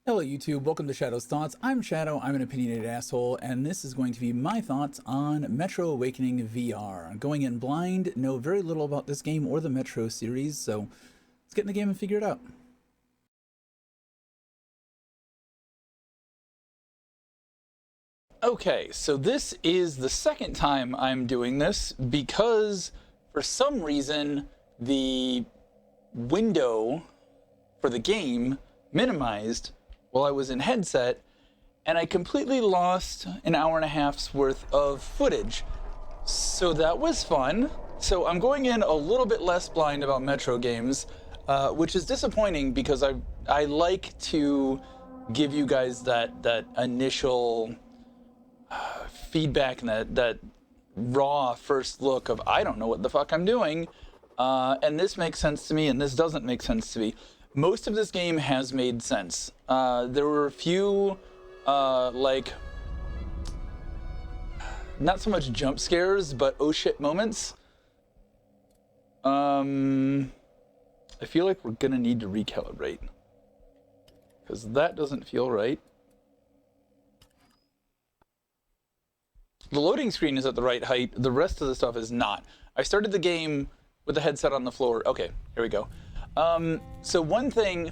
Hello YouTube, welcome to Shadow's Thoughts. I'm Shadow, I'm an opinionated asshole, and this is going to be my thoughts on Metro Awakening VR. I'm going in blind, know very little about this game or the Metro series, so let's get in the game and figure it out. Okay, so this is the second time I'm doing this because for some reason the window for the game minimized while I was in headset, and I completely lost an hour and a half's worth of footage. So that was fun. So I'm going in a little bit less blind about Metro games, which is disappointing because I like to give you guys that initial feedback and that raw first look of I don't know what the fuck I'm doing, and this makes sense to me and this doesn't make sense to me. Most of this game has made sense. There were a few, like, not so much jump scares, but oh shit moments. I feel like we're gonna need to recalibrate, because that doesn't feel right. The loading screen is at the right height, the rest of the stuff is not. I started the game with the headset on the floor. Okay, here we go. So one thing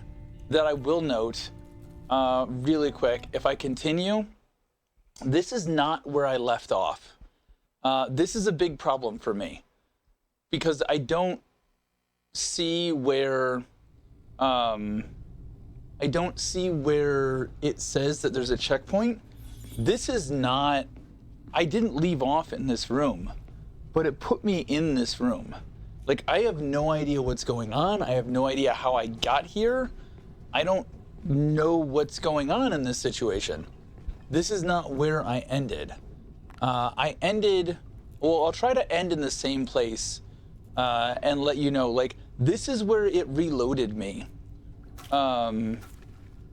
that I will note really quick, if I continue, this is not where I left off. This is a big problem for me because I don't see where it says that there's a checkpoint. This is not, I didn't leave off in this room, but it put me in this room. Like, I have no idea what's going on. I have no idea how I got here. I don't know what's going on in this situation. This is not where I ended. I ended, well, I'll try to end in the same place and let you know, like, this is where it reloaded me.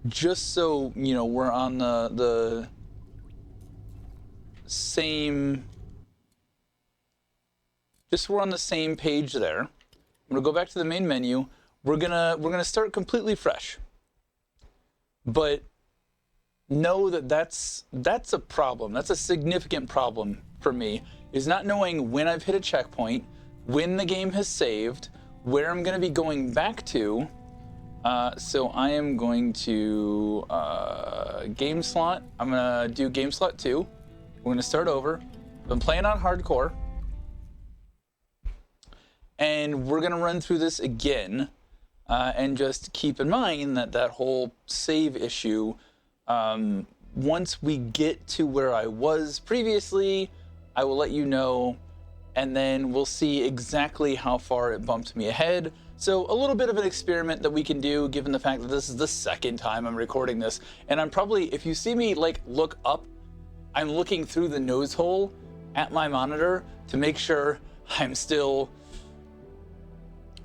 Just so, you know, we're on the same... Just so we're on the same page there. I'm gonna go back to the main menu. We're gonna start completely fresh. But know that that's a problem. That's a significant problem for me, is not knowing when I've hit a checkpoint, when the game has saved, where I'm gonna be going back to. So I am going to game slot. I'm gonna do game slot 2. We're gonna start over. I've been playing on hardcore. And we're gonna run through this again, and just keep in mind that whole save issue, once we get to where I was previously, I will let you know, and then we'll see exactly how far it bumped me ahead. So a little bit of an experiment that we can do, given the fact that this is the second time I'm recording this, and I'm probably, if you see me like look up, I'm looking through the nose hole at my monitor to make sure I'm still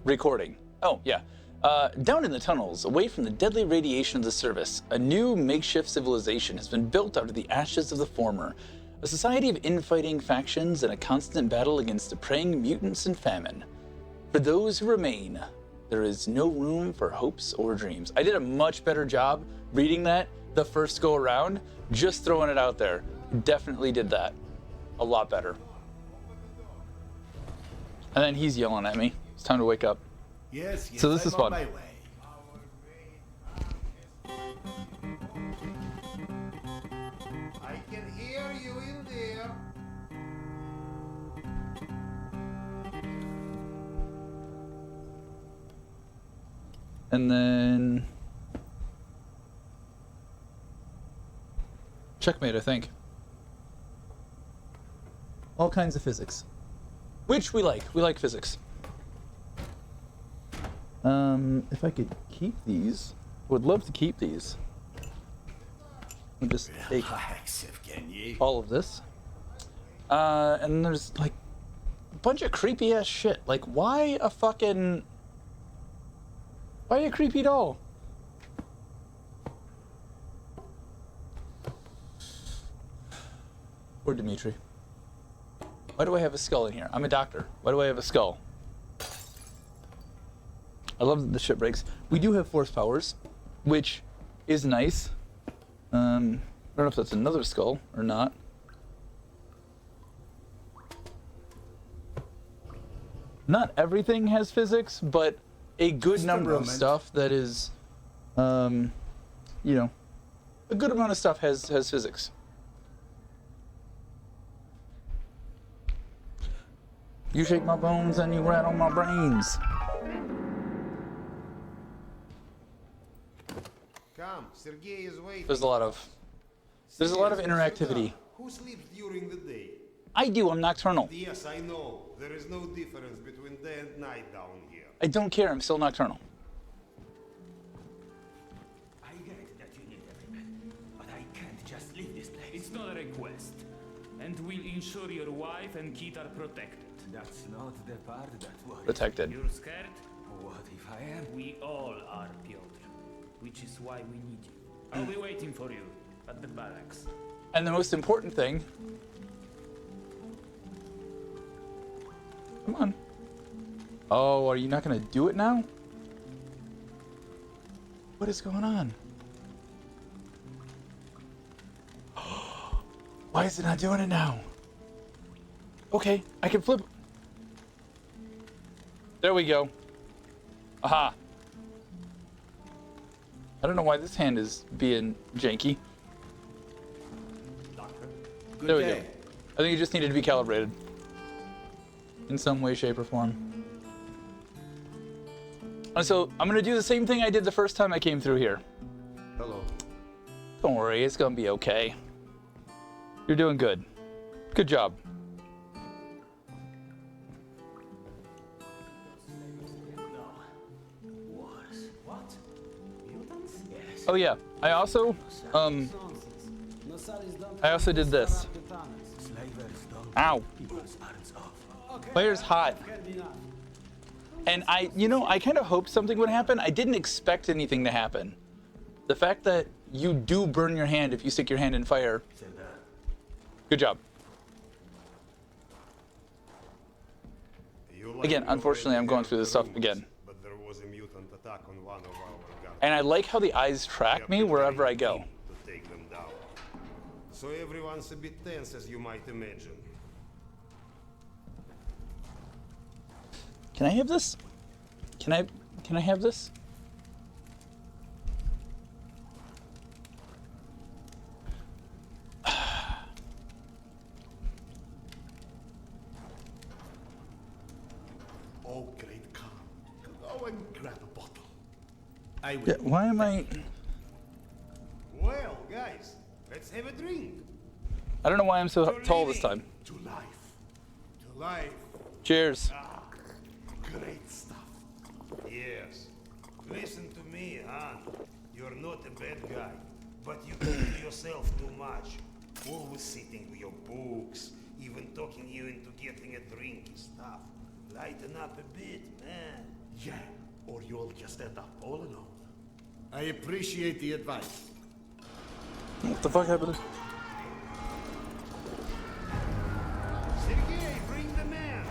recording. Oh, yeah. Down in the tunnels, away from the deadly radiation of the service, a new makeshift civilization has been built out of the ashes of the former. A society of infighting factions and a constant battle against the preying mutants and famine. For those who remain, there is no room for hopes or dreams. I did a much better job reading that the first go around, just throwing it out there. Definitely did that a lot better. And then he's yelling at me. It's time to wake up. Yes, so this I'm is fun. on my way. I can hear you in there. And then checkmate, I think. All kinds of physics, which we like. We like physics. If I could keep these, I would love to keep these. I'll just take all of this. And there's like a bunch of creepy ass shit. Like, why a creepy doll? Poor Dimitri. Why do I have a skull in here? I'm a doctor. Why do I have a skull? I love that the ship breaks. We do have force powers, which is nice. I don't know if that's another skull or not. Not everything has physics, but a good number of stuff that is, you know, a good amount of stuff has physics. You shake my bones and you rattle my brains. Come, Sergey is waiting. There's a lot of interactivity. Who sleeps during the day? I do. I'm nocturnal. Yes, I know. There is no difference between day and night down here. I don't care. I'm still nocturnal. I get that you need everything, but I can't just leave this place. It's not a request. And we'll ensure your wife and kid are protected. That's not the part that worries. Protected. You're scared? What if I am? We all are, Piotr. Which is why we need you. I'll be waiting for you at the barracks. And the most important thing. Come on. Oh, are you not going to do it now? What is going on? Why is it not doing it now? Okay, I can flip. There we go. Aha. I don't know why this hand is being janky. There we go. I think it just needed to be calibrated. In some way, shape, or form. And so, I'm gonna do the same thing I did the first time I came through here. Hello. Don't worry, it's gonna be okay. You're doing good. Good job. What? Mutants? Yes. Oh yeah, I also did this. Ow. My ear's hot. And I kind of hoped something would happen. I didn't expect anything to happen. The fact that you do burn your hand if you stick your hand in fire. Good job. Again, unfortunately, I'm going through this stuff again. But there was a mutant attack on one of our guns. And I like how the eyes track me wherever I go. To take them down. So everyone's a bit tense, as you might imagine. Can I have this? Can I have this? Oh, great Khan. Go and grab a bottle. I will. Yeah, why am I? Well, guys, let's have a drink. I don't know why I'm so tall this time. To life. To life. Cheers. Ah, great stuff. Yes. Listen to me, Han. You're not a bad guy, but you do to yourself too much. Always sitting with your books, even talking you into getting a drink and stuff. Lighten up a bit, man. Yeah, or you'll just end up all alone. I appreciate the advice. What the fuck happened? Sergey, bring the man.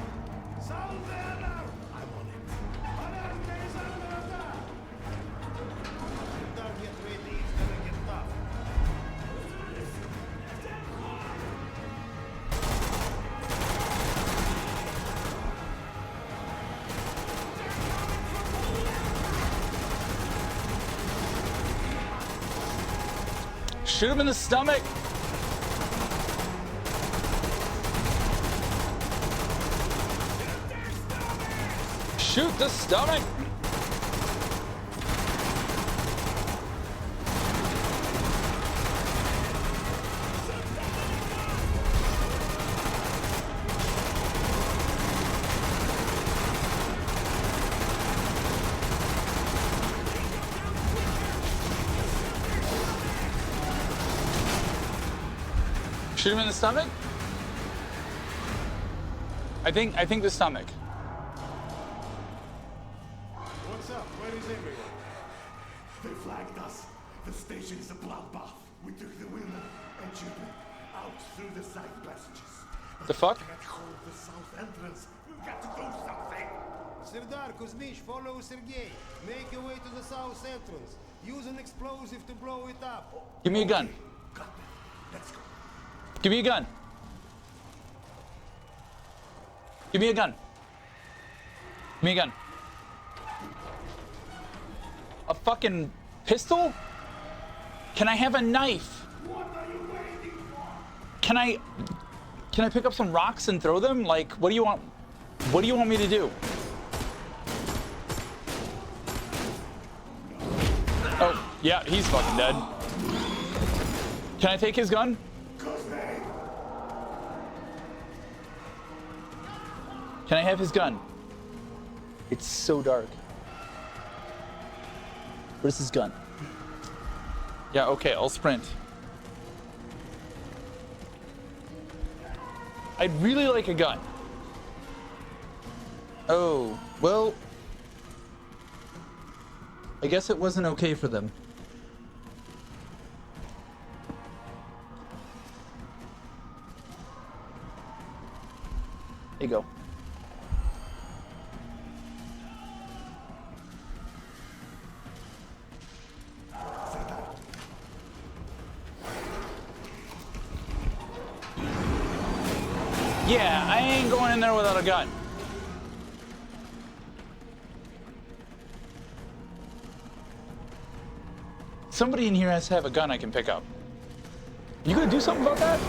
Sound the alarm. I'm on it. Alarm is under attack. Don't get ready, it's gonna get tough. Shoot him in the stomach. Shoot the stomach. Shoot him in the stomach? I think the stomach. What's up? Where is everyone? They flagged us. The station is a bloodbath. We took the women and children out through the side passages. The fuck? Can't hold the south entrance. We've got to do something. Serdar, Kuzmich, follow Sergey. Make your way to the south entrance. Use an explosive to blow it up. Give me a gun. Got that. Let's go. Give me a gun. Give me a gun. Give me a gun. A fucking pistol? Can I have a knife? What are you waiting for? Can I pick up some rocks and throw them? Like, what do you want? What do you want me to do? Oh, yeah, he's fucking dead. Can I take his gun? Can I have his gun? It's so dark. Where's his gun? Yeah, okay, I'll sprint. I'd really like a gun. Oh, well, I guess it wasn't okay for them. There you go. Yeah, I ain't going in there without a gun. Somebody in here has to have a gun I can pick up. You gonna do something about that?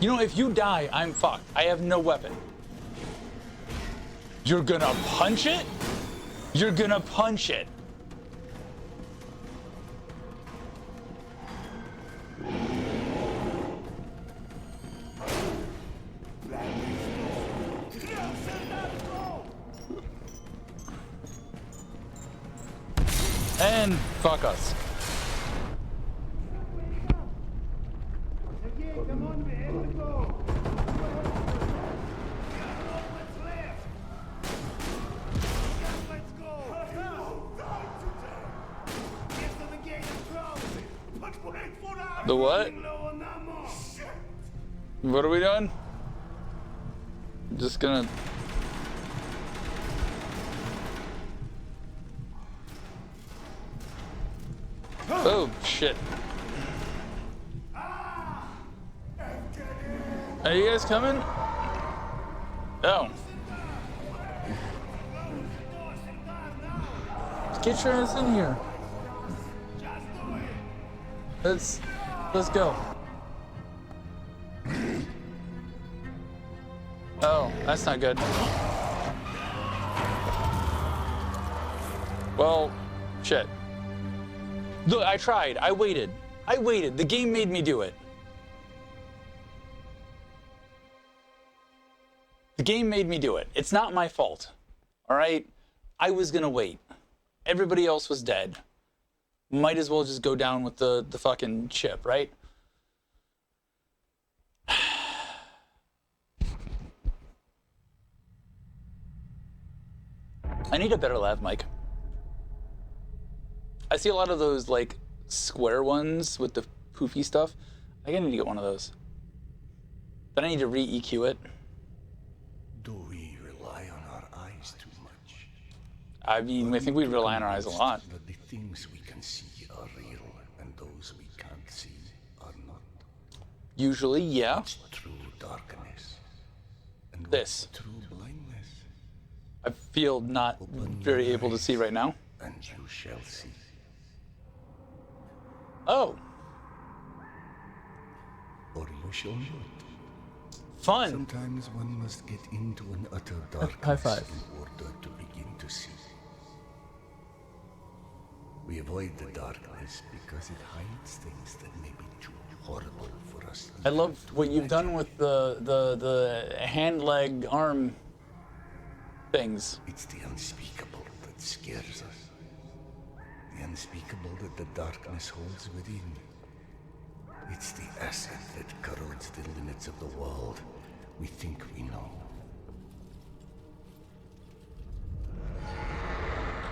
You know, if you die, I'm fucked. I have no weapon. You're gonna punch it? You're gonna punch it. And fuck us. Come on, man, let's go. Let's go. Get to the gate and close it. But wait for us. The what? Low on ammo. What are we doing? Just gonna... Oh, shit. Are you guys coming? Oh. Get your ass in here. Let's go. Oh, that's not good. Well, shit. Look, I tried. I waited. The game made me do it. The game made me do it. It's not my fault. All right? I was gonna wait. Everybody else was dead. Might as well just go down with the fucking ship, right? I need a better lav mic. I see a lot of those like square ones with the poofy stuff. I need to get one of those. Then I need to re-EQ it. Do we rely on our eyes too much? I mean, I think we rely on our eyes a lot. That the things we can see are real, and those we can't see are not. Usually, yeah. It's true darkness. And This. what's true blindness. I feel not very able to see right now. And you shall see. Oh, Or you shall not. fun. Sometimes one must get into an utter darkness High five. in order to begin to see. We avoid the darkness because it hides things that may be too horrible for us. I love what you've done with the hand, leg, arm things. It's the unspeakable that scares us. The unspeakable that the darkness holds within. It's the acid that corrodes the limits of the world we think we know.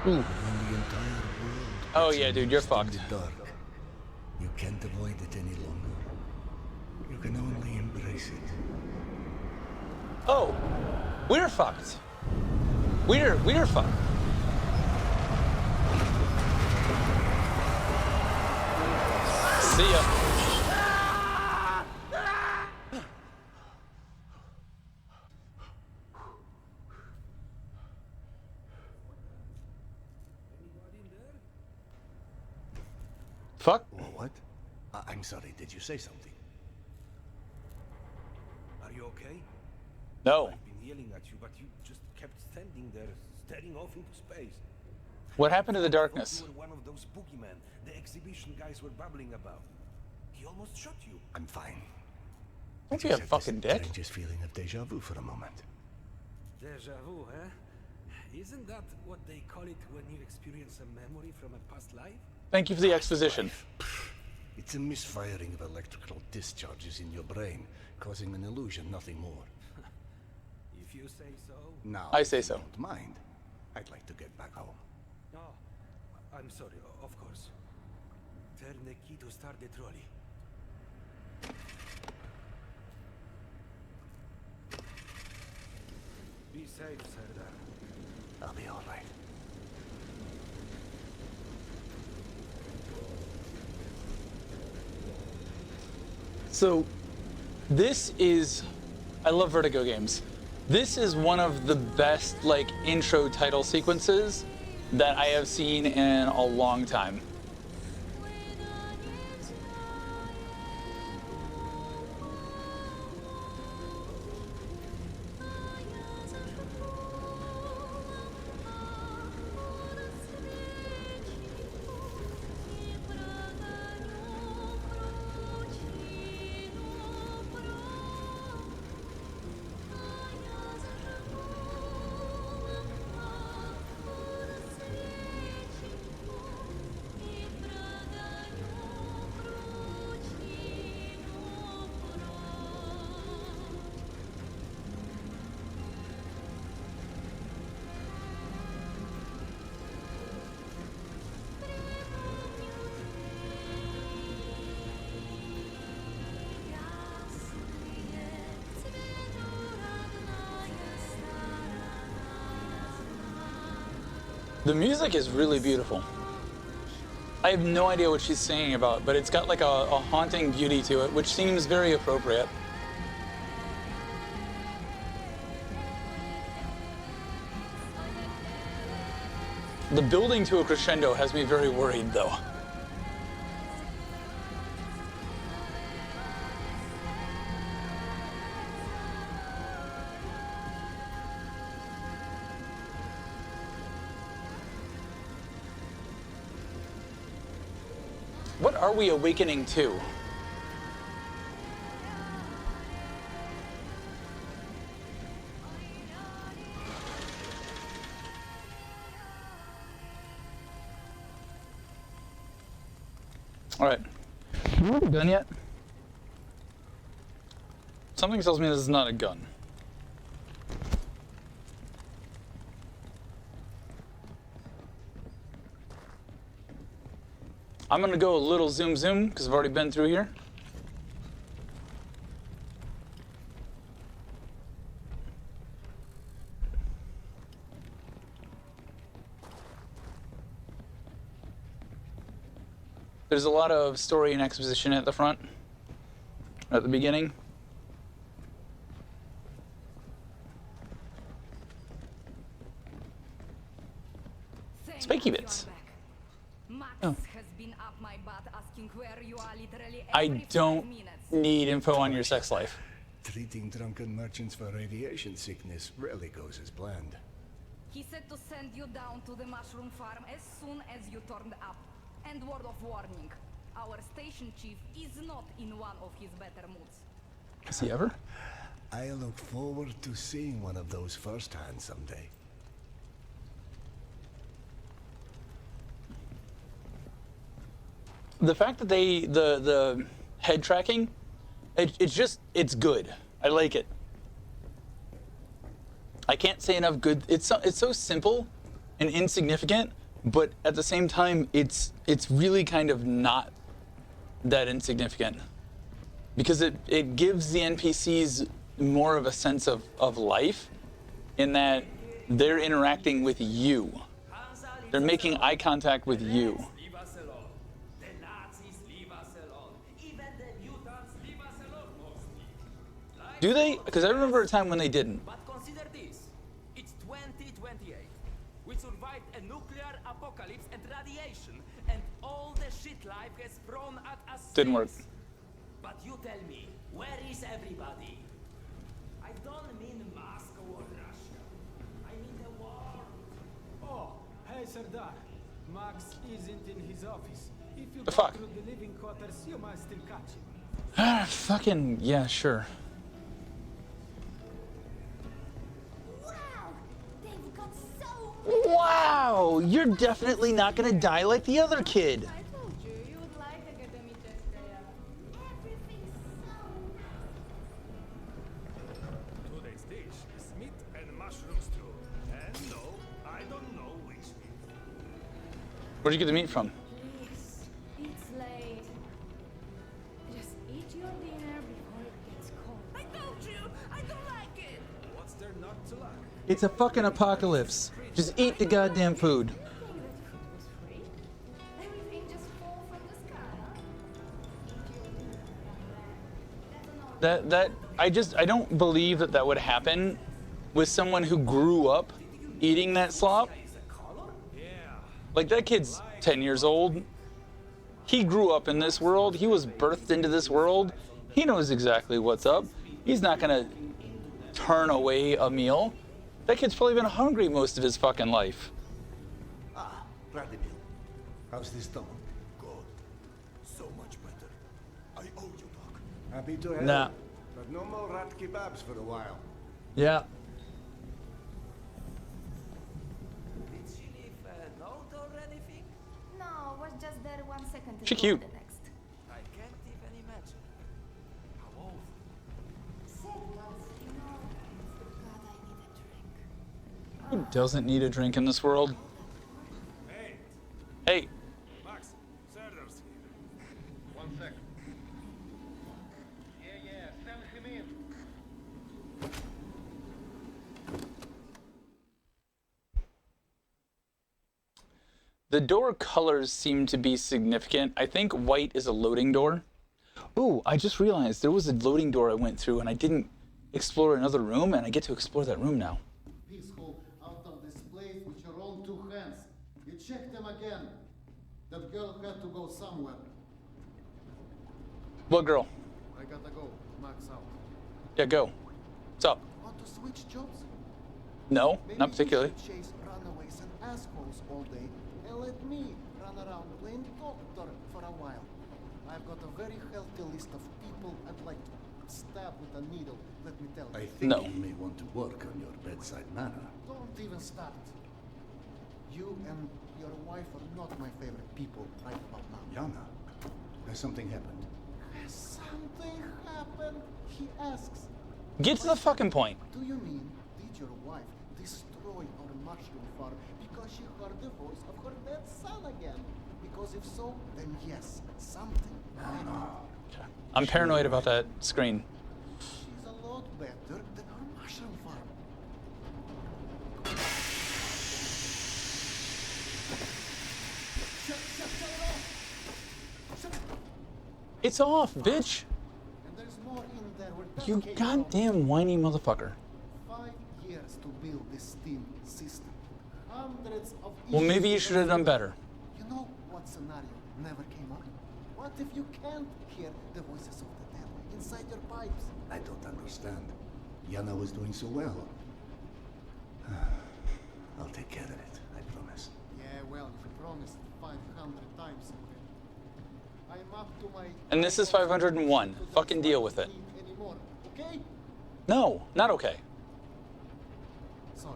Ooh. When the entire world Oh gets yeah, dude, you're immersed in fucked. the dark, you can't avoid it any longer. You can only embrace it. Oh, we're fucked. We're fucked. See ya. Fuck. What? I'm sorry, did you say something? Are you okay? No. I've been yelling at you, but you just kept standing there, staring off into space. What happened to the I thought darkness? you were one of those boogeymen the exhibition guys were babbling about. He almost shot you. I'm fine. Don't be I a just had fucking this dick. strange feeling of deja vu for a moment. Deja vu, huh? Isn't that what they call it when you experience a memory from a past life? Thank you for the exposition. It's a misfiring of electrical discharges in your brain, causing an illusion, nothing more. If you say so. Now, I say if you so. don't mind, I'd like to get back home. Oh, I'm sorry, of course. Turn the key to start the trolley. Be safe, Serdar. I'll be all right. So, this is... I love Vertigo games. This is one of the best, like, intro title sequences that I have seen in a long time. The music is really beautiful. I have no idea what she's singing about, but it's got like a haunting beauty to it, which seems very appropriate. The building to a crescendo has me very worried, though. What are we awakening to? All right. Are we done yet? Something tells me this is not a gun. I'm gonna go a little zoom because I've already been through here. There's a lot of story and exposition at the front, at the beginning. Spiky bits. Oh. I don't need info on your sex life. Treating drunken merchants for radiation sickness rarely goes as planned. He said to send you down to the mushroom farm as soon as you turned up. And word of warning, our station chief is not in one of his better moods. Is he ever? I look forward to seeing one of those firsthand someday. The fact that the head tracking, it's good. I like it. I can't say enough good. It's so simple and insignificant, but at the same time, it's really kind of not that insignificant, because it gives the NPCs more of a sense of life, in that they're interacting with you. They're making eye contact with you. Leave us alone. The Nazis leave us alone. Do they? Because I remember a time when they didn't. But consider this. It's 2028. We survived a nuclear apocalypse and radiation, and all the shit life has thrown at us Didn't work. since. But you tell me, where is everybody? I don't mean Moscow or Russia. I mean the world. Oh, hey Serdar. Max isn't in his office. If you The go fuck? through the living quarters, you might still catch him. Ah, fucking, yeah, sure. Wow! They've got so Wow, you're definitely not gonna die like the other kid. I told you, you would like Academy Test. Everything's so Today's dish is meat and mushroom stew. And no, I don't know which meat. Where'd you get the meat from? Please, it's late. Just eat your dinner before it gets cold. I told you, I don't like it. What's there not to like? It's a fucking apocalypse. Just eat the goddamn food. You think that food was free? Everything just fall from the sky, huh? Eat your dinner, young man. That's an I don't believe that would happen with someone who grew up eating that slop. Like, that kid's 10 years old. He grew up in this world. He was birthed into this world. He knows exactly what's up. He's not gonna turn away a meal. That kid's probably been hungry most of his fucking life. Ah, Bradley. How's this done? God, so much better. I owe you, Doc. Happy to help. Nah. But no more rat kebabs for a while. Yeah. Did she leave a note or anything? No, was just there 1 second to She go cute. to the next. I can't even imagine. How old? Said once, you know, God, I need a drink. Who doesn't need a drink in this world? Hey, Hey, Max, Serdar's here. 1 second. Yeah, send him in. the door colors seem to be significant. I think white is a loading door. Ooh, I just realized there was a loading door I went through and I didn't explore another room, and I get to explore that room now. Peaceful out of this place with your own 2 hands. You check them again. That girl had to go somewhere. What girl? I gotta go. Max out. Yeah, go. What's up? Want to switch jobs? No, Maybe not particularly. you should chase runaways and assholes all day and let me run around playing doctor for a while. I've got a very healthy list of people I'd like to stab with a needle, let me tell I you. think No. you may want to work on your bedside manner. Don't even start. You and your wife are not my favorite people right about now. Yana, has something happened? Has something happened? He asks. Get to the fucking point. Do you mean, did your wife destroy our mushroom farm because she heard the voice of her dead son again? Because if so, then yes, something happened. I'm paranoid about that screen. She's a lot better than our mushroom farm. Shut it off! Shut it. It's off, bitch. And there's more in there where that You came from. goddamn whiny motherfucker. 5 years to build this steam system. Hundreds of Well, issues maybe you with should have done better. You know what scenario never came up? What if you can't hear the voices of the dead inside your pipes? I don't understand. Yana was doing so well. I'll take care of it, I promise. Yeah, well, you promised 500 times already. I'm up to my... And this is 501. Fucking deal with it. Anymore, okay? No, not okay. Sorry.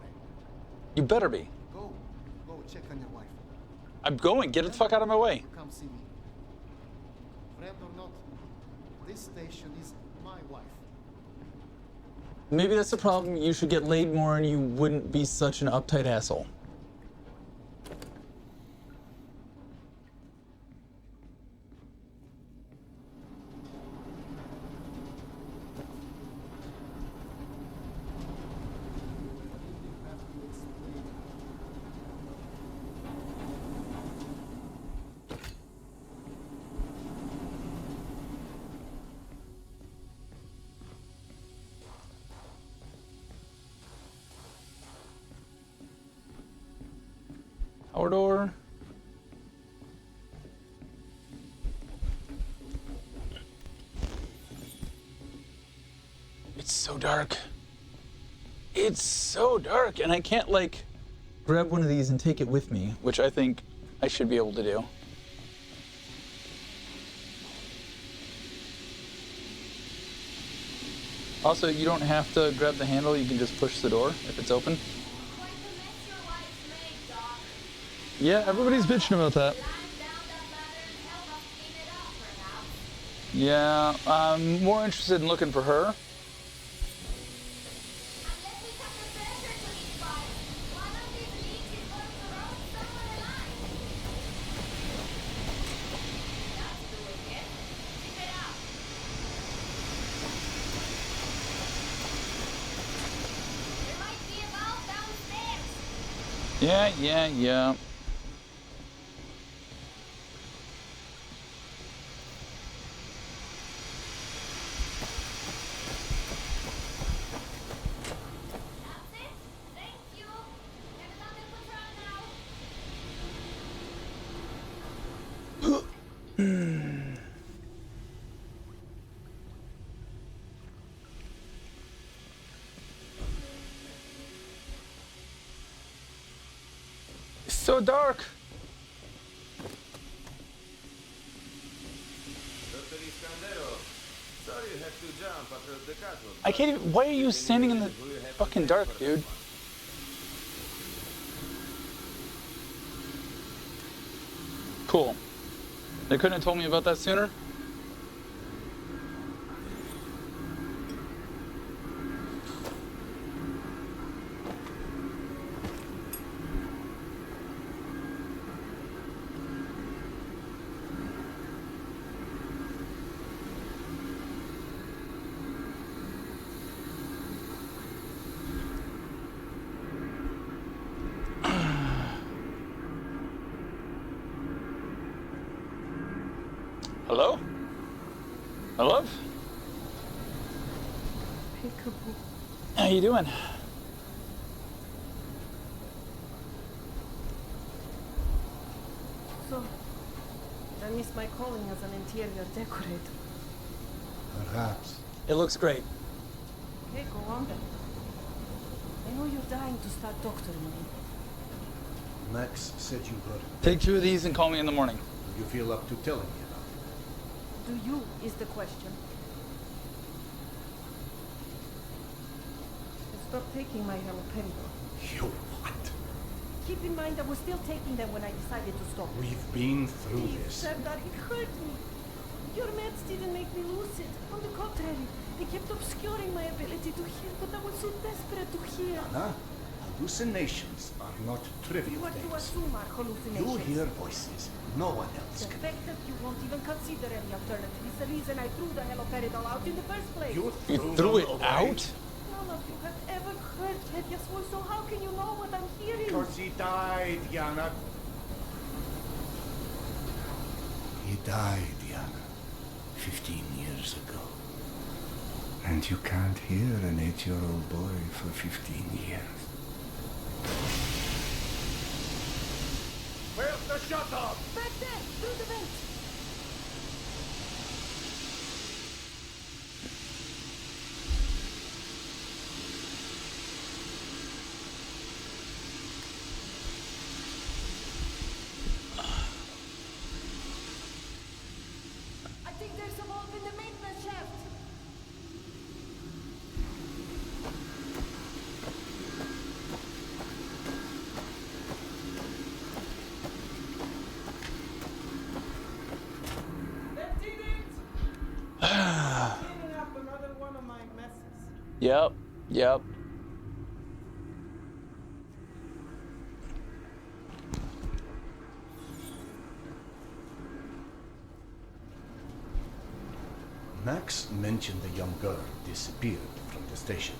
You better be. Go check on your wife. I'm going. Get the fuck out of my way. Come see me. Friend or not, this station is my wife. Maybe that's the problem. You should get laid more and you wouldn't be such an uptight asshole. corridor. It's so dark. It's so dark, and I can't like grab one of these and take it with me, which I think I should be able to do. Also, you don't have to grab the handle, you can just push the door if it's open. Yeah, everybody's bitching about that. Yeah, I'm more interested in looking for her. Yeah. It's so dark. I can't even. Why are you standing in the fucking dark, dude? Cool. They couldn't have told me about that sooner. Hello? My love? Peekaboo. How you doing? So, I missed my calling as an interior decorator. Perhaps. It looks great. Okay, go on then. I know you're dying to start doctoring me. Max said you heard him. Take 2 of these and call me in the morning. Do you feel up to telling me about it? Do you is the question. I stopped taking my haloperidol. You what? Keep in mind I was still taking them when I decided to stop. We've been through Steve this. said that it hurt me. Your meds didn't make me lucid. On the contrary, they kept obscuring my ability to hear, but I was so desperate to hear. Anna, hallucinations are not trivial What you things. assume are hallucinations. You hear voices no one else The can. fact that you won't even consider any alternative is the reason I threw the haloperidol out in the first place. You You threw it them away out? None of you have ever heard Petya's voice, so how can you know what I'm hearing? Because he died, Yana. He died, Yana. 15 years ago. And you can't hear an 8-year-old boy for 15 years. Where's the shut-off? Back there, through the vent. I think there's a valve in the maintenance shaft. That did it! Cleaning up another one of my messes. Yep. Max mentioned the young girl disappeared from the station.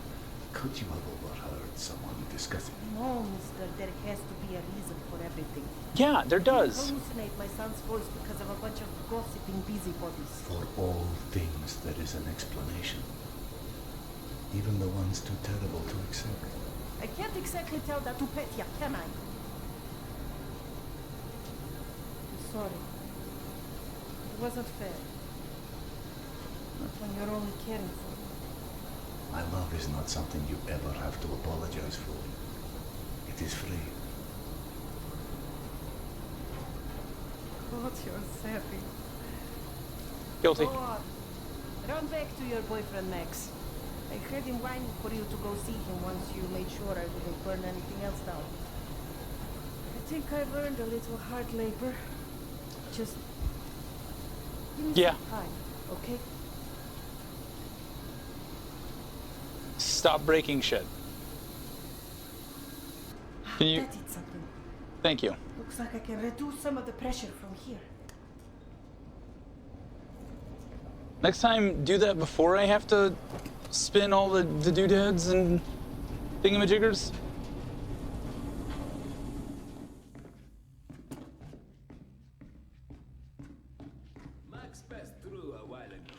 Could you have overheard someone discussing? No, mister, there has to be a reason for everything. Yeah, there I does. hallucinate my son's voice because of a bunch of gossiping busybodies. For all things, there is an explanation. Even the ones too terrible to accept. I can't exactly tell that to Petya, can I? sorry. It wasn't fair. Not when you're only caring for me. My love is not something you ever have to apologize for. It is free. God, you're savage. Guilty. Go on. Run back to your boyfriend, Max. I heard him whining for you to go see him once you made sure I wouldn't burn anything else down. I think I've earned a little hard labor. Just give me some time, okay? Stop breaking shit. Can you? That did something. Thank you. Looks like I can reduce some of the pressure from here. Next time, do that before I have to spin all the doodads and thingamajiggers. Max passed through a while ago.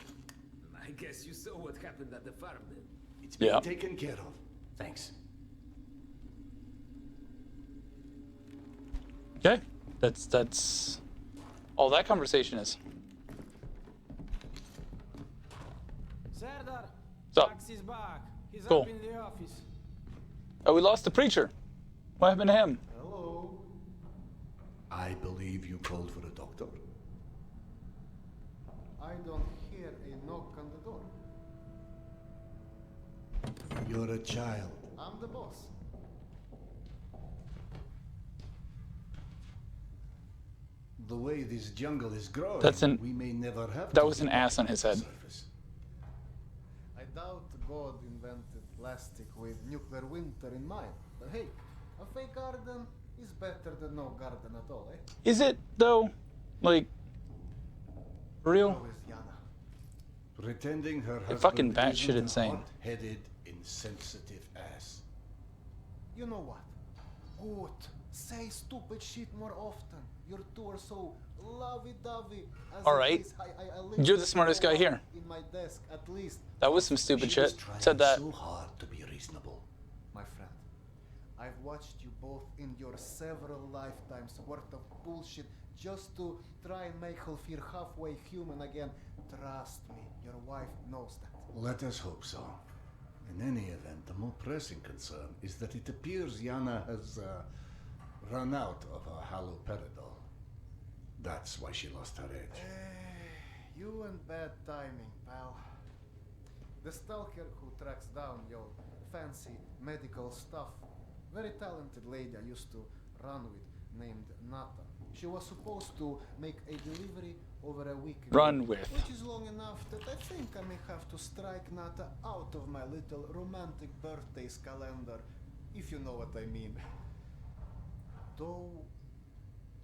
I guess you saw what happened at the farm then. It's been taken care of. Thanks. Okay, that's all that conversation is. Serdar, So, Max is back. He's cool. up in the office. Oh, we lost the preacher. What happened to him? Hello. I believe you called for a doctor. I don't hear a knock on the door. You're a child. I'm the boss. The way this jungle is growing, we may never have That to was an be ass on his head. surface. I doubt God invented plastic with nuclear winter in mind. But hey, a fake garden is better than no garden at all, eh? Is it though? Like, real? How is Yana? Pretending her husband fucking batshit isn't a insane. hot-headed, insensitive ass. You know what? Good. Say stupid shit more often. Your two are so lovey-dovey. All right. You're the smartest guy here. In my desk, at least. That was some stupid She shit. was trying Said that. so hard to be reasonable. My friend, I've watched you both endure several lifetimes worth of bullshit just to try and make her feel halfway human again. Trust me, your wife knows that. Let us hope so. In any event, the more pressing concern is that it appears Yana has run out of her haloperidol. That's why she lost her edge. You and bad timing, pal. The stalker who tracks down your fancy medical stuff, very talented lady I used to run with, named Nata. She was supposed to make a delivery over a week ago, Run with. which is long enough that I think I may have to strike Nata out of my little romantic birthdays calendar, if you know what I mean. Though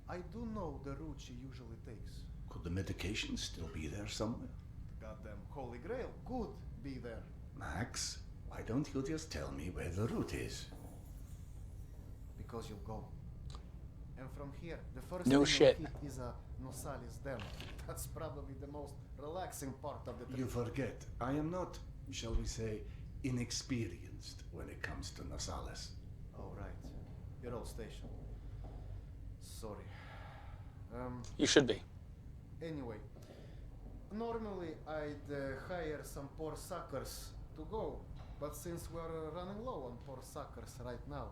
I do know the route she usually takes. Could the medication still be there somewhere? Goddamn Holy Grail could be there. Max, why don't you just tell me where the route is? Because you'll go. And from here, the first No thing shit. you'll hit is a Nosalis Dam. That's probably the most relaxing part of the trip. You forget, I am not, shall we say, inexperienced when it comes to Nosalis. Oh, right. Your old station. Sorry. You should be. Anyway, normally I'd hire some poor suckers to go, but since we're running low on poor suckers right now,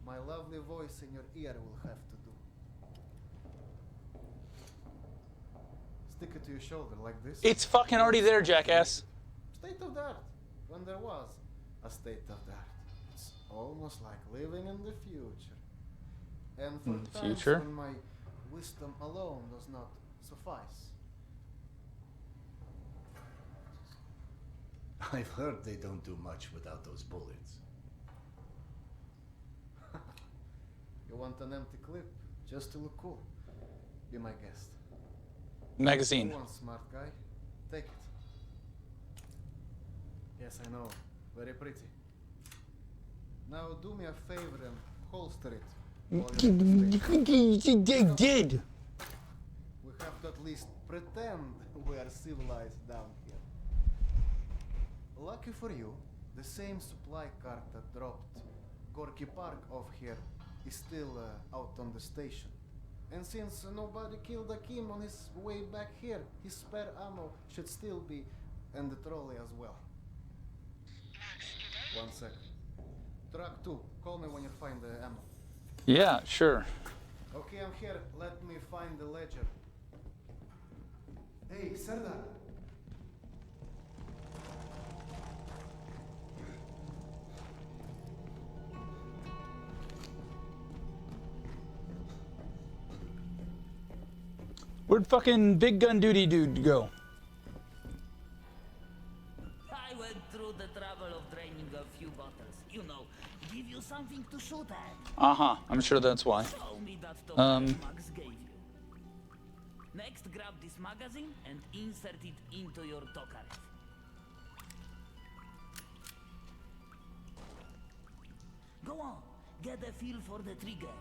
my lovely voice in your ear will have to do. Stick it to your shoulder like this. It's fucking already there, jackass. State of the art, when there was a state of the art. It's almost like living in the future. And for In the times future? when my wisdom alone does not suffice. I've heard they don't do much without those bullets. You want an empty clip just to look cool? Be my guest. Magazine. Go on, smart guy. Take it. Yes, I know. Very pretty. Now do me a favor and holster it. while you're at the station. They did. We have to at least pretend we are civilized down here. Lucky for you, the same supply cart that dropped Gorky Park off here is still out on the station. And since nobody killed Akim on his way back here, his spare ammo should still be, and the trolley as well. 1 sec. Truck 2, call me when you find the ammo. Yeah, sure. Okay, I'm here. Let me find the ledger. Hey, Serdar. Where'd fucking Big Gun Duty dude go? I went through the trouble of draining a few bottles. You know, give you something to shoot at. Uh-huh, I'm sure that's why. Show me that token Max gave you. Next, grab this magazine and insert it into your tokarev. Go on, get a feel for the trigger.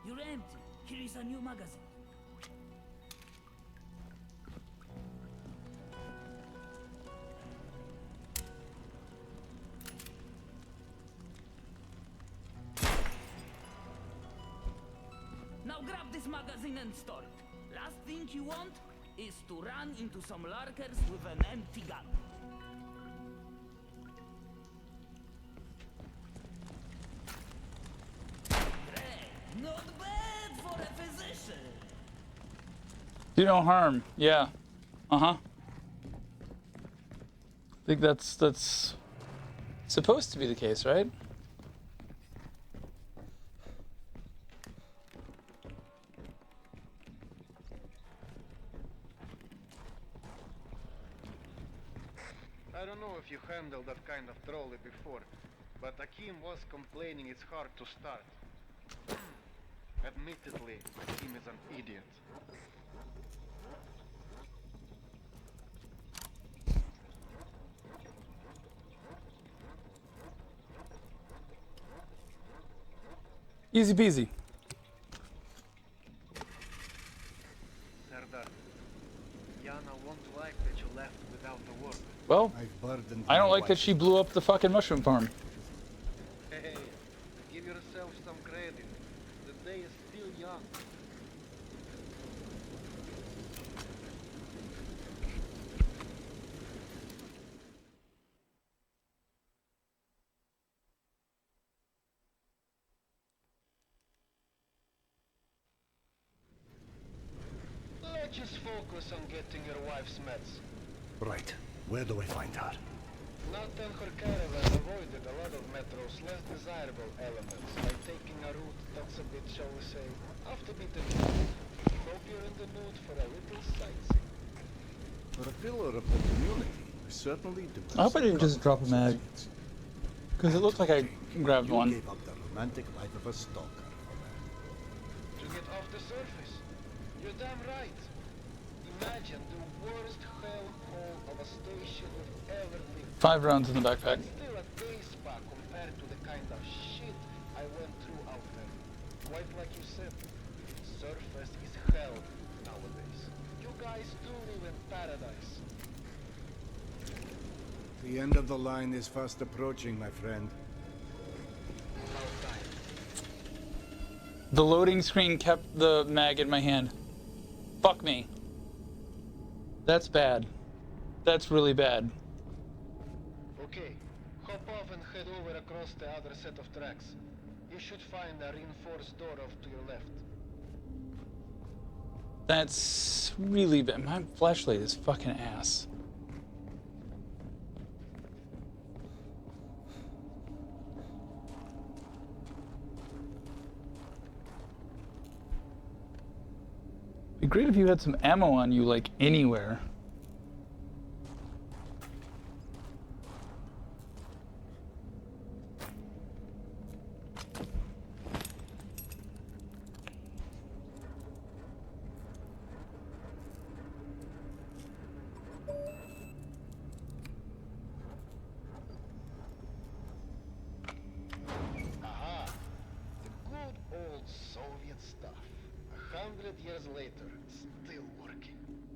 You're empty. Here is a new magazine. Now grab this magazine and store it. Last thing you want is to run into some lurkers with an empty gun. Great. Not bad for a physician. Do no harm. Yeah. Uh-huh. I think that's supposed to be the case, right? I don't know if you handled that kind of trolley before, but Akim was complaining it's hard to start. Admittedly, Akim is an idiot. Easy peasy. Serdar, Yana won't like that you left without the work. Well, I've burdened I don't my like that wife she blew up the fucking mushroom farm. Hey, give yourself some credit. The day is still young. Let's just focus on getting your wife's meds. Right. Where do I find her? Not and her caravan avoided a lot of Metro's less desirable elements by taking a route that's a bit, shall we say, off the beaten path. Hope you're in the mood for a little sightseeing. For a pillar of the community, I certainly do. I hope I didn't just drop a mag. Because it looked like I grabbed You one. gave up the romantic life of a stalker. To get off the surface, you're damn right. Imagine the worst hellhole of a station you've ever lived. 5 rounds in the backpack. Still a day spa compared to the kind of shit I went through out there. Quite like you said, surface is hell nowadays. You guys do live in paradise. The end of the line is fast approaching, my friend. About time. The loading screen kept the mag in my hand. Fuck me. That's bad. That's really bad. Okay, hop off and head over across the other set of tracks. You should find a reinforced door off to your left. That's really bad. My flashlight is fucking ass. It'd be great if you had some ammo on you, like, anywhere.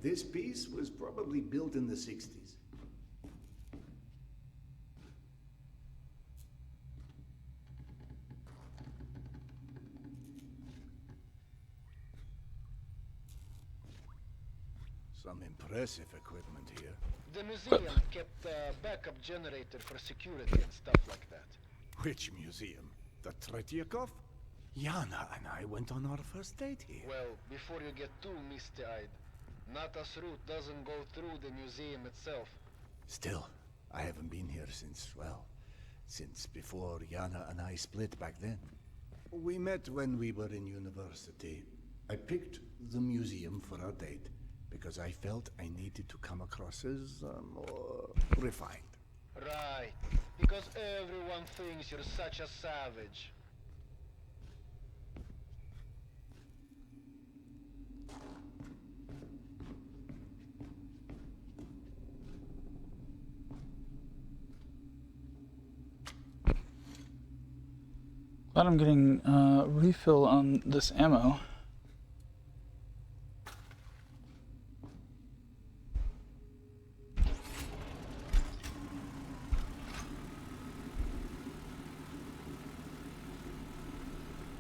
this piece was probably built in the 60s. Some impressive equipment here. The museum kept a backup generator for security and stuff like that. Which museum? The Tretiakov? Yana and I went on our first date here. Well, before you get too misty-eyed, Nata's route doesn't go through the museum itself. Still, I haven't been here since, well, since before Yana and I split back then. We met when we were in university. I picked the museum for our date because I felt I needed to come across as more refined. Right, because everyone thinks you're such a savage. Glad I'm getting refill on this ammo.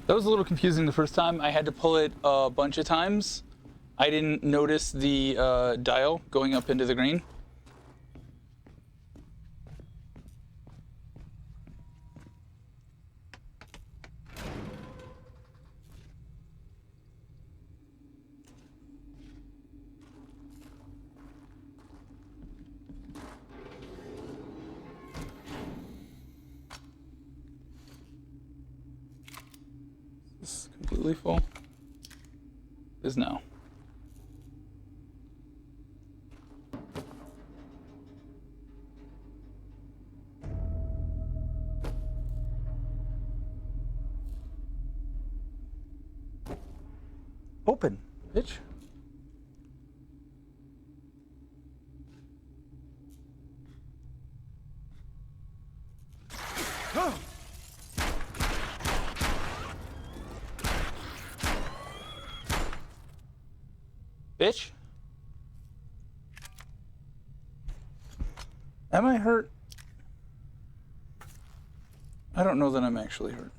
That was a little confusing the first time. I had to pull it a bunch of times. I didn't notice the dial going up into the green. Completely full is now. Open, bitch. Oh. Bitch. Am I hurt? I don't know that I'm actually hurt.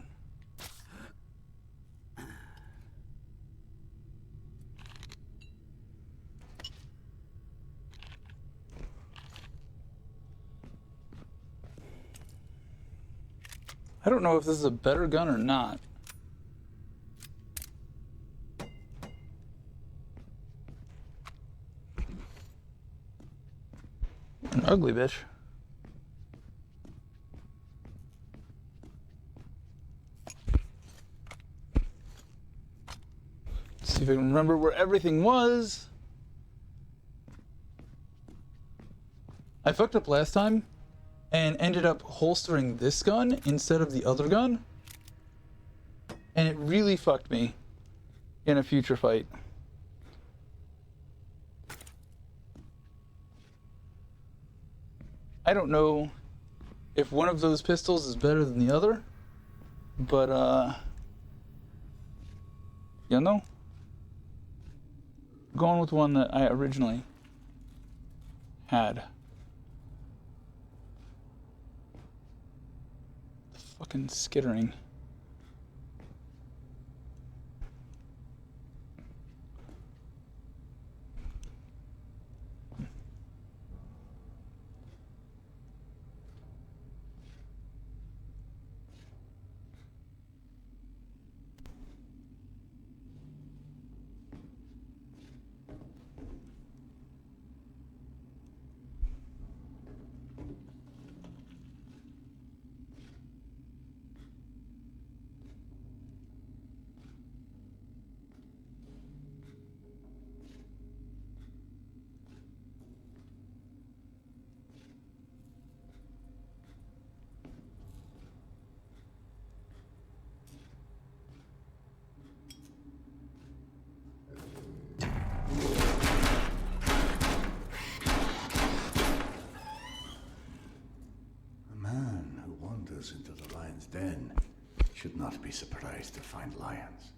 I don't know if this is a better gun or not. An ugly bitch. Let's see if I can remember where everything was. I fucked up last time and ended up holstering this gun instead of the other gun. And it really fucked me in a future fight. I don't know if one of those pistols is better than the other, but you know, I'm going with one that I originally had. The fucking skittering. Into the lion's den should not be surprised to find lions.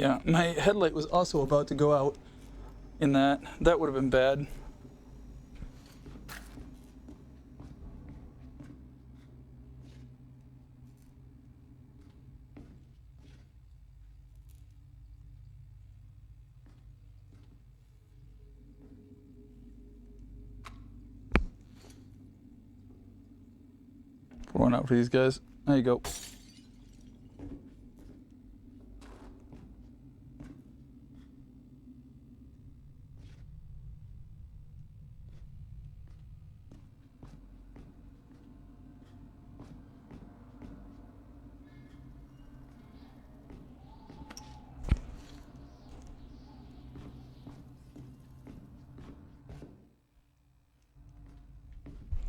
Yeah, my headlight was also about to go out in that. That would have been bad. Pour one out for these guys. There you go.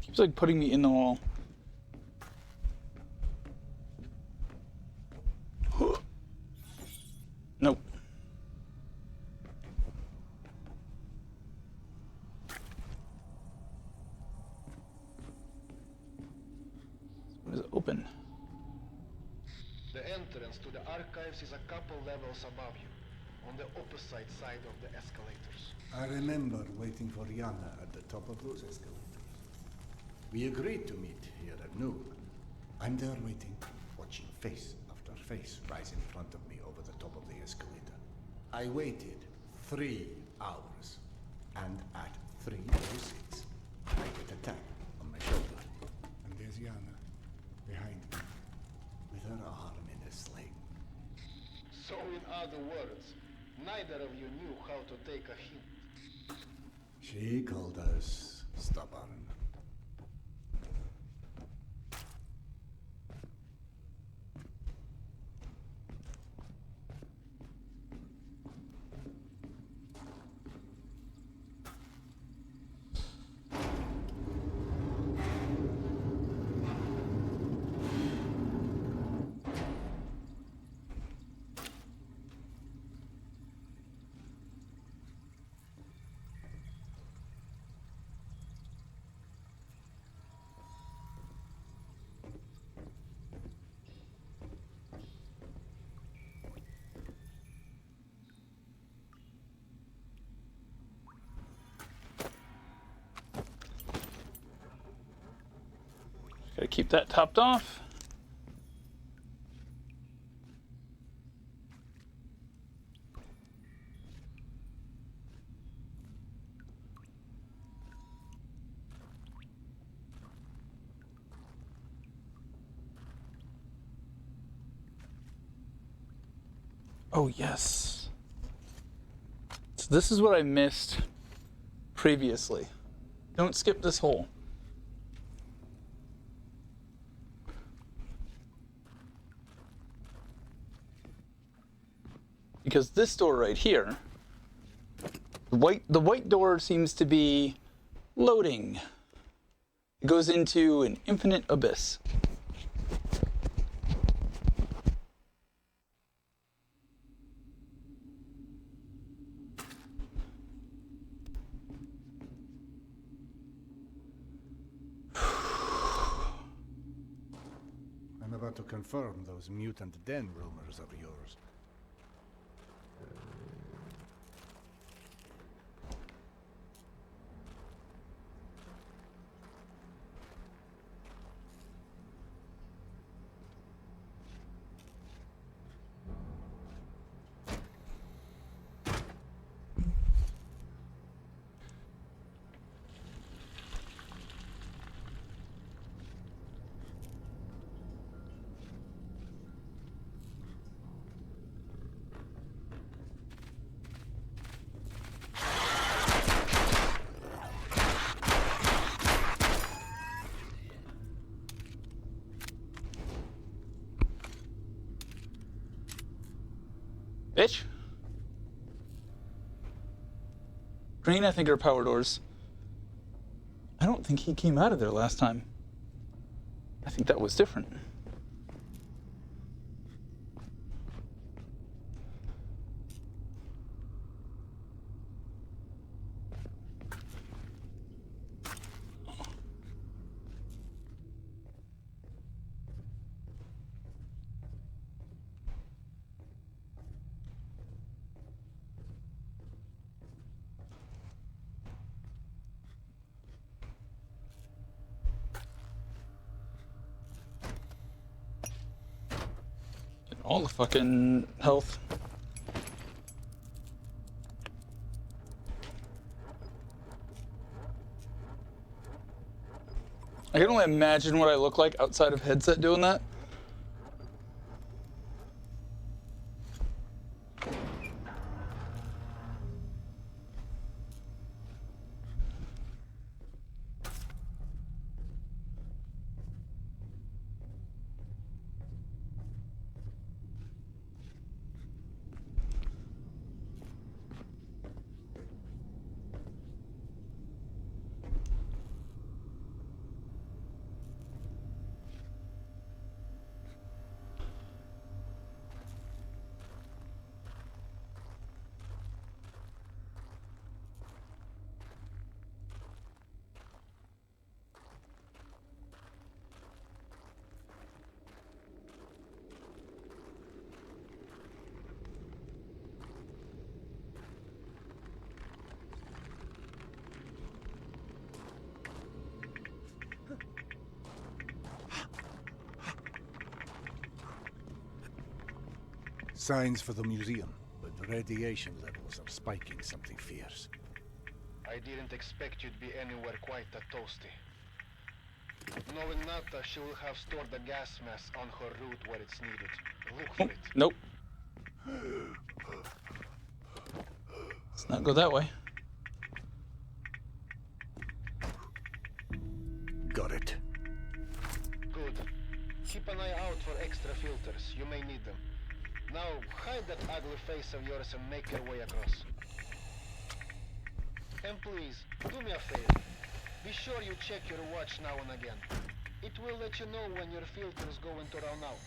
Keeps like putting me in the wall. Nope. What is it open? The entrance to the archives is a couple levels above you, on the opposite side of the escalators. I remember waiting for Yana at the top of those escalators. We agreed to meet here at noon. I'm there waiting, watching face after face rise in front of me over the top of the escalator. I waited 3 hours, and at 3:06, I get a tap on my shoulder. And there's Yana, behind me, with her arm in a sling. So in other words, neither of you knew how to take a hint. She called us stubborn. Gotta keep that topped off. Oh, yes. So this is what I missed previously. Don't skip this hole. Because this door right here, the white door seems to be loading. It goes into an infinite abyss. I'm about to confirm those mutant den rumors of yours. Bitch. Green, I think, are power doors. I don't think he came out of there last time. I think that was different. All the fucking health. I can only imagine what I look like outside of headset doing that. Signs for the museum, but the radiation levels are spiking something fierce. I didn't expect you'd be anywhere quite that toasty. Knowing Nata, she will have stored the gas mask on her route where it's needed. Look for it. Nope. Let's not go that way. Got it. Good. Keep an eye out for extra filters. You may need them. Now, hide that ugly face of yours and make your way across. And please, do me a favor. Be sure you check your watch now and again. It will let you know when your filter's going to run out.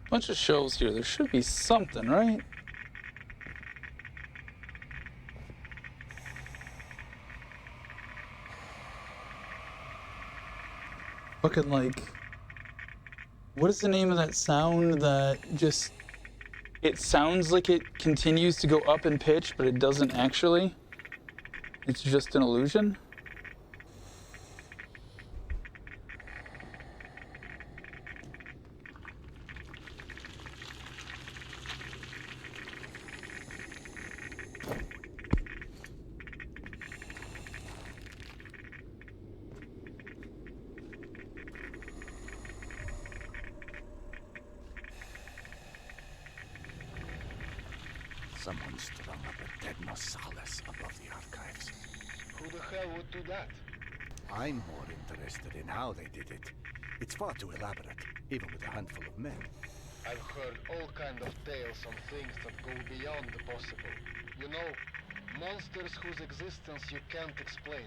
Bunch of shelves here. There should be something, right? Fucking like, what is the name of that sound that just, it sounds like it continues to go up in pitch, but it doesn't actually? It's just an illusion? Someone strung up a dead Nosalis above the archives. Who the hell would do that? I'm more interested in how they did it. It's far too elaborate, even with a handful of men. I've heard all kind of tales on things that go beyond the possible. You know, monsters whose existence you can't explain.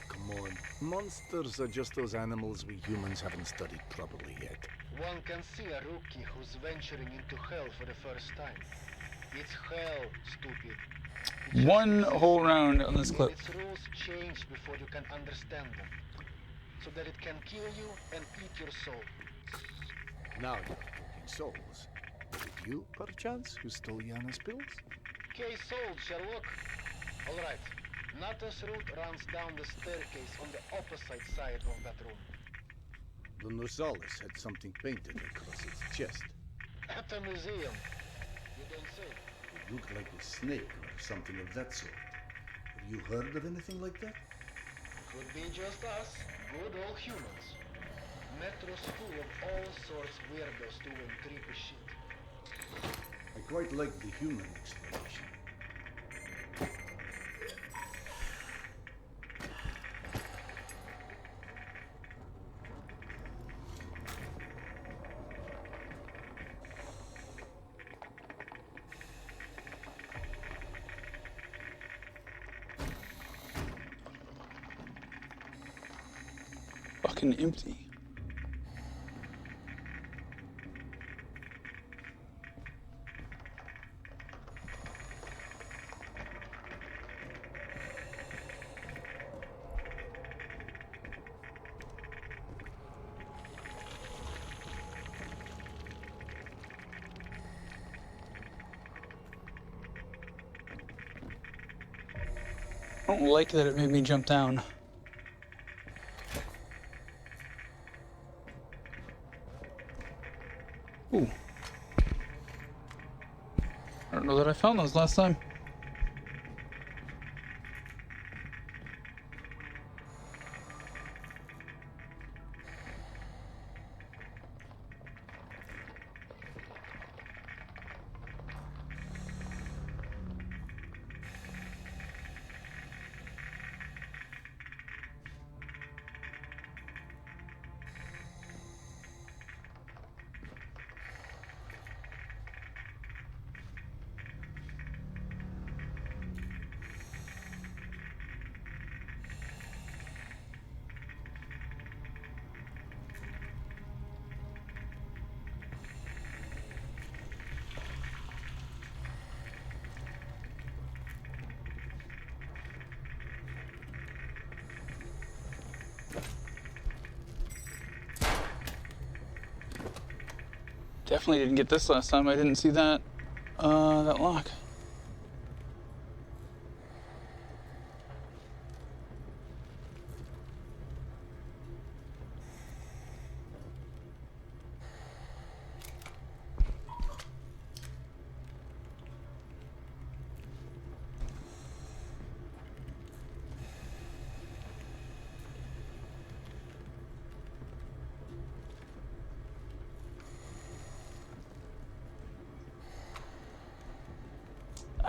Come on. Monsters are just those animals we humans haven't studied properly yet. One can see a rookie who's venturing into hell for the first time. It's hell, stupid. One whole round on this clip. Its rules change before you can understand them. So that it can kill you and eat your soul. Now you're talking souls. Was it you, perchance, who stole Yana's pills? Case solved, Sherlock. Alright. Nata's route runs down the staircase on the opposite side of that room. The Nosalis had something painted across its chest. At a museum. You don't say. Looked like a snake or something of that sort. Have you heard of anything like that? Could be just us, good old humans. Metro's full of all sorts weirdos doing creepy shit. I quite like the human explanation. Fucking empty. I don't like that it made me jump down. Ooh. I don't know that I found those last time. Definitely didn't get this last time. I didn't see that, that lock.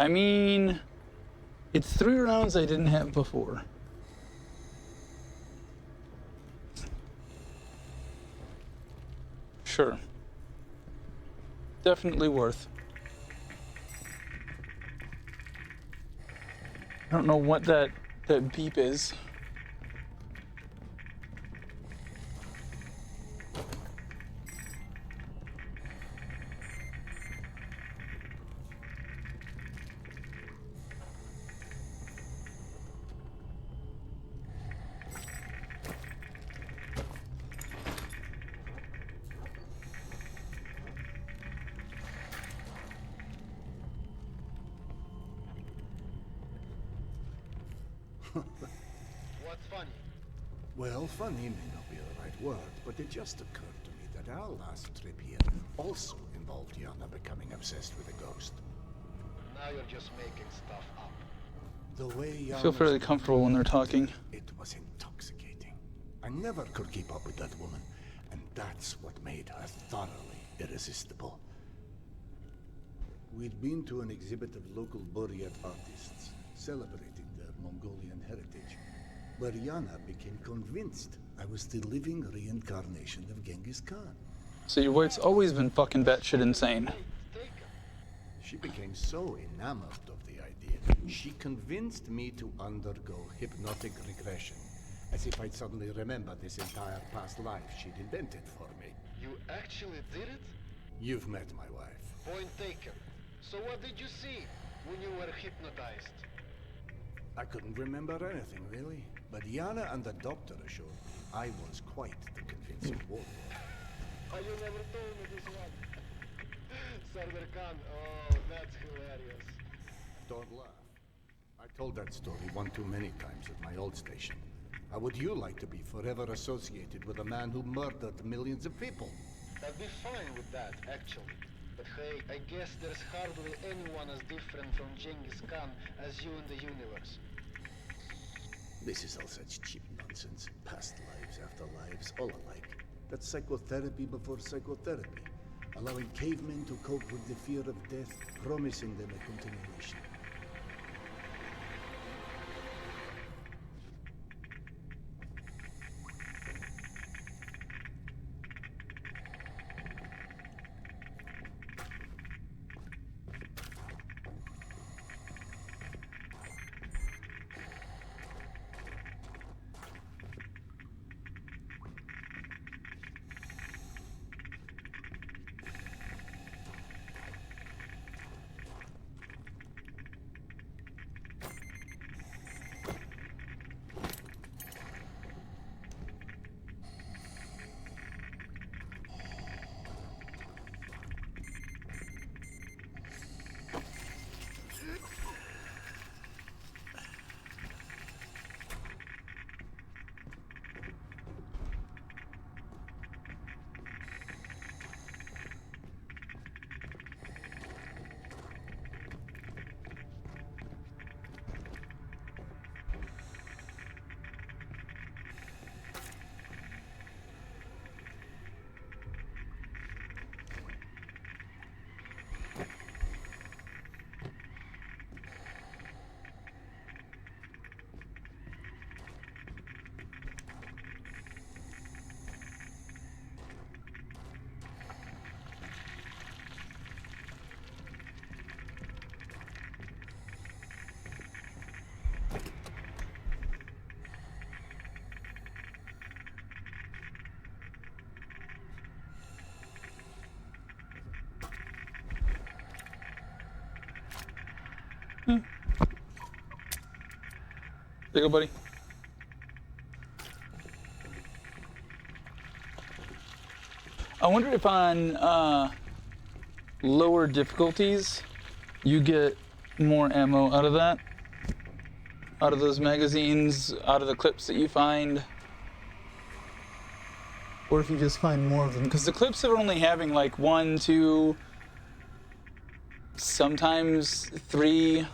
I mean, it's 3 rounds I didn't have before. Sure. Definitely worth. I don't know what that beep is. What's funny? Well, funny may not be the right word, but it just occurred to me that our last trip here also involved Yana becoming obsessed with a ghost. Now you're just making stuff up. The way Yana I feel fairly comfortable when they're talking. It was intoxicating. I never could keep up with that woman, and that's what made her thoroughly irresistible. We'd been to an exhibit of local Buryat artists, celebrating their Mongolian heritage, where Yana became convinced I was the living reincarnation of Genghis Khan. So your wife's always been fucking batshit insane. She became so enamored of the idea, she convinced me to undergo hypnotic regression, as if I'd suddenly remember this entire past life she'd invented for me. You actually did it? You've met my wife. Point taken. So what did you see when you were hypnotized? I couldn't remember anything, really. But Yana and the doctor assured me I was quite the convincing warrior. Oh, you never told me this one. Sardar Khan, oh, that's hilarious. Don't laugh. I told that story one too many times at my old station. How would you like to be forever associated with a man who murdered millions of people? I'd be fine with that, actually. But hey, I guess there's hardly anyone as different from Genghis Khan as you in the universe. This is all such cheap nonsense. Past lives, afterlives, all alike. That's psychotherapy before psychotherapy. Allowing cavemen to cope with the fear of death, promising them a continuation. There you go, buddy. I wonder if on lower difficulties you get more ammo out of that, out of those magazines, out of the clips that you find, or if you just find more of them, because the clips are only having like 1, 2, sometimes 3,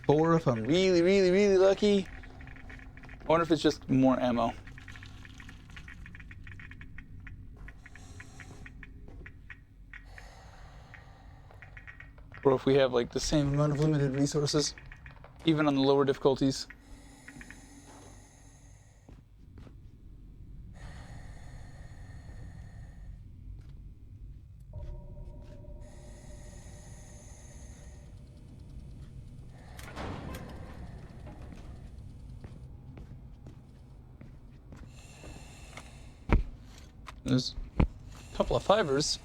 4 if I'm really, really, really lucky. I wonder if it's just more ammo. Or if we have like the same amount of limited resources, even on the lower difficulties. There's a couple of fibers.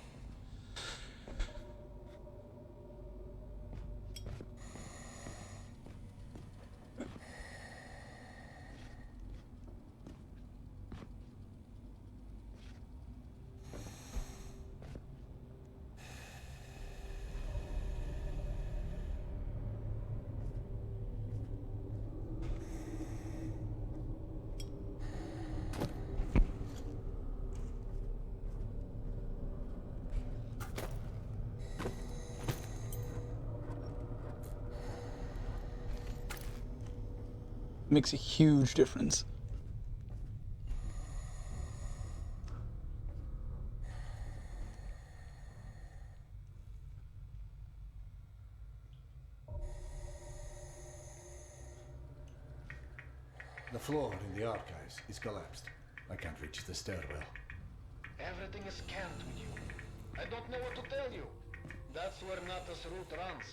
Makes a huge difference. The floor in the archives is collapsed. I can't reach the stairwell. Everything is scanned with you. I don't know what to tell you. That's where Nata's route runs.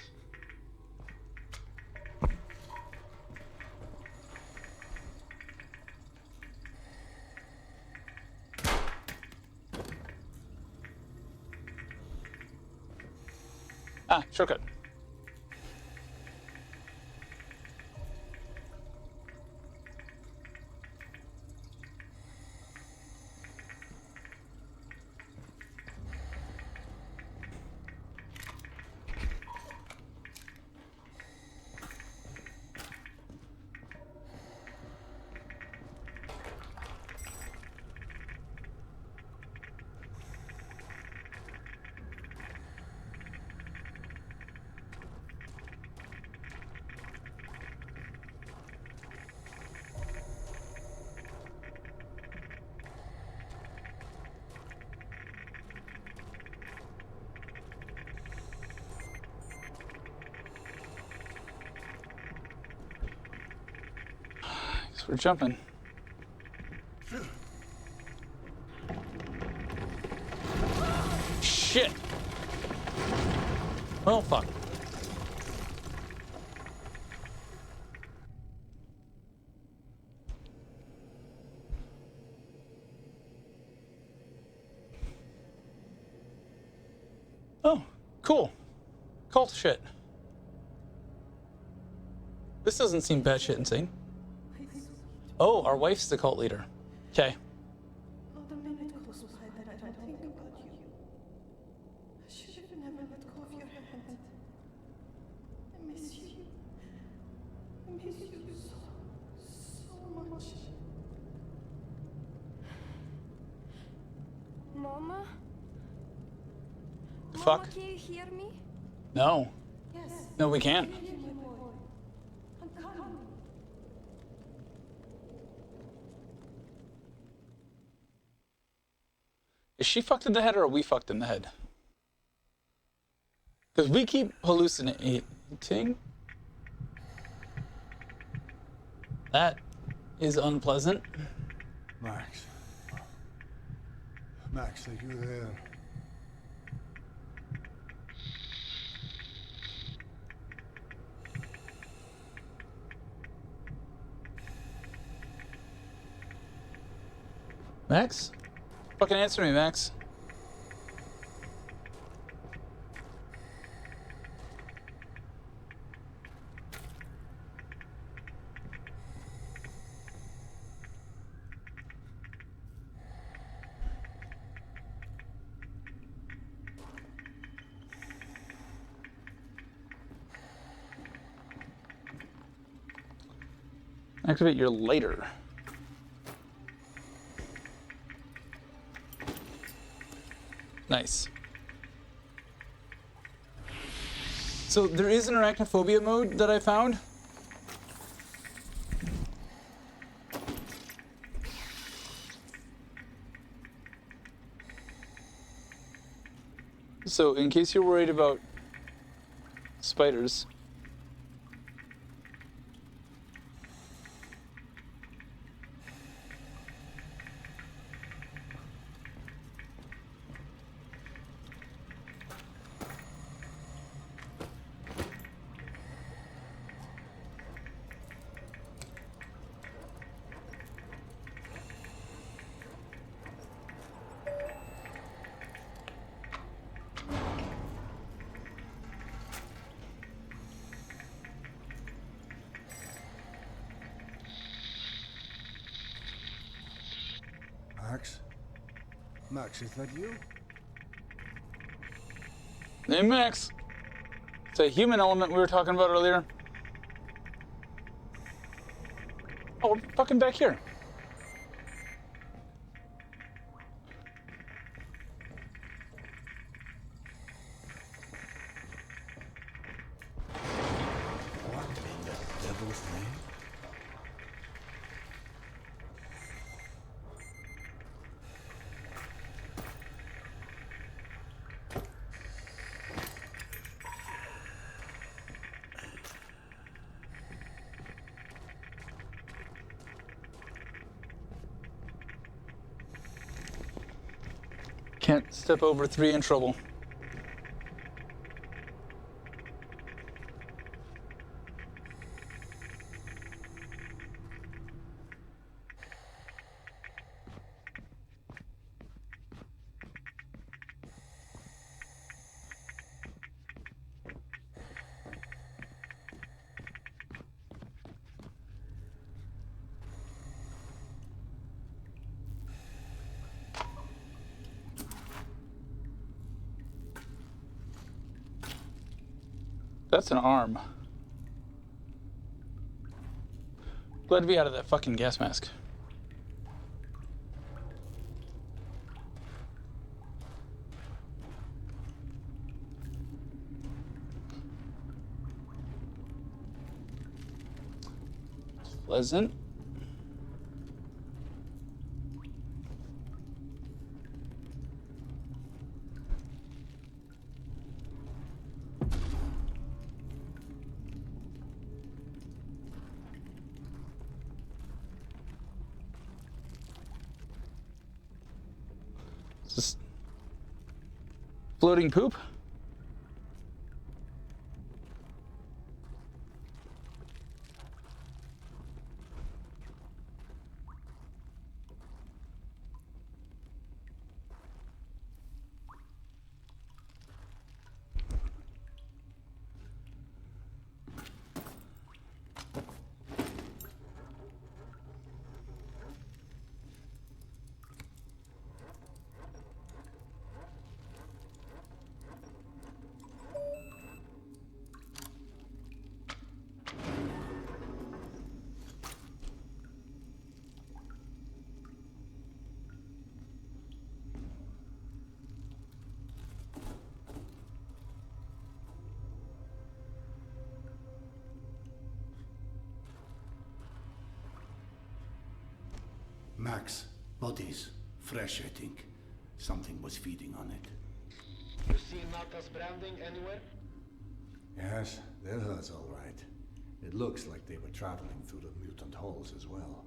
Ah, shortcut. So we're jumping. Shit! Well, fuck. Oh, cool. Cult shit. This doesn't seem batshit insane. Oh, our wife's the cult leader. Okay. Not a minute goes by that I don't think about you. I should have never let go of your hand. I miss you. I miss you so much. Mama? Fuck. Mama, can you hear me? No. Yes. No, we can't. Hear you, my boy. I'm coming. Is she fucked in the head or are we fucked in the head? Because we keep hallucinating. That is unpleasant. Max. Max, are you there? Max? Fucking answer me, Max. Activate your lighter. Nice. So there is an arachnophobia mode that I found. So in case you're worried about spiders, Max? Max, is that you? hey Max, it's a human element we were talking about earlier. Oh, we're fucking back here. What in the devil's name? Can't step over 3 in trouble. That's an arm. Glad to be out of that fucking gas mask. Pleasant. Just floating poop? Max, bodies. Fresh, I think. Something was feeding on it. You see Natas branding anywhere? Yes, they're hers all right. It looks like they were traveling through the mutant halls as well.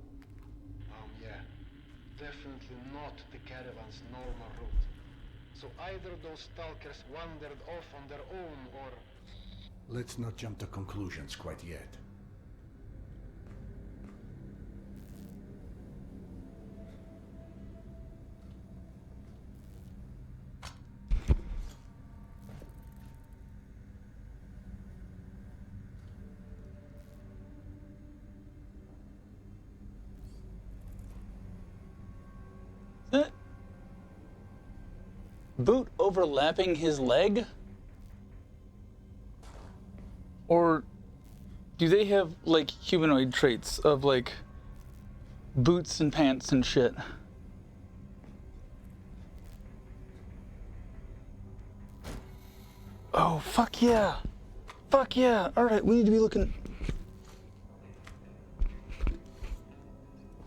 Yeah. Definitely not the caravan's normal route. So either those stalkers wandered off on their own, or... Let's not jump to conclusions quite yet. Boot overlapping his leg? Or do they have like humanoid traits of like boots and pants and shit? Oh, fuck yeah. Fuck yeah. All right, we need to be looking.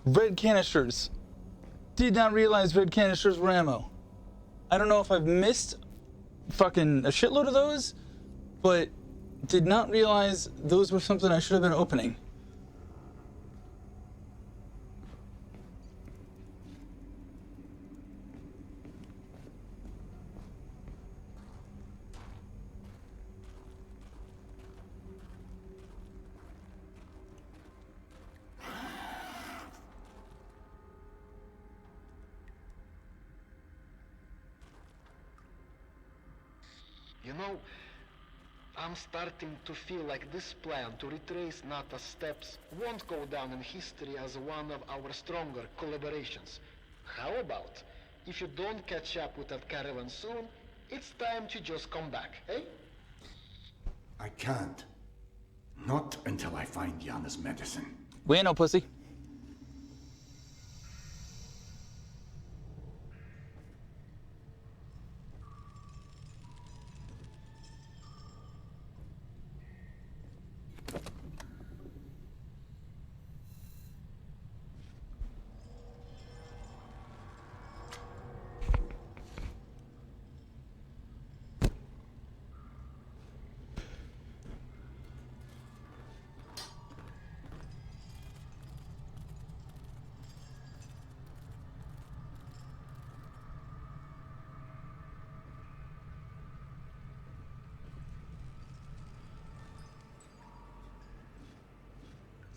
Red canisters. Did not realize red canisters were ammo. I don't know if I've missed fucking a shitload of those, but did not realize those were something I should have been opening. You know, I'm starting to feel like this plan to retrace Nata's steps won't go down in history as one of our stronger collaborations. How about, if you don't catch up with that caravan soon, it's time to just come back, eh? I can't. Not until I find Yana's medicine. Bueno, pussy.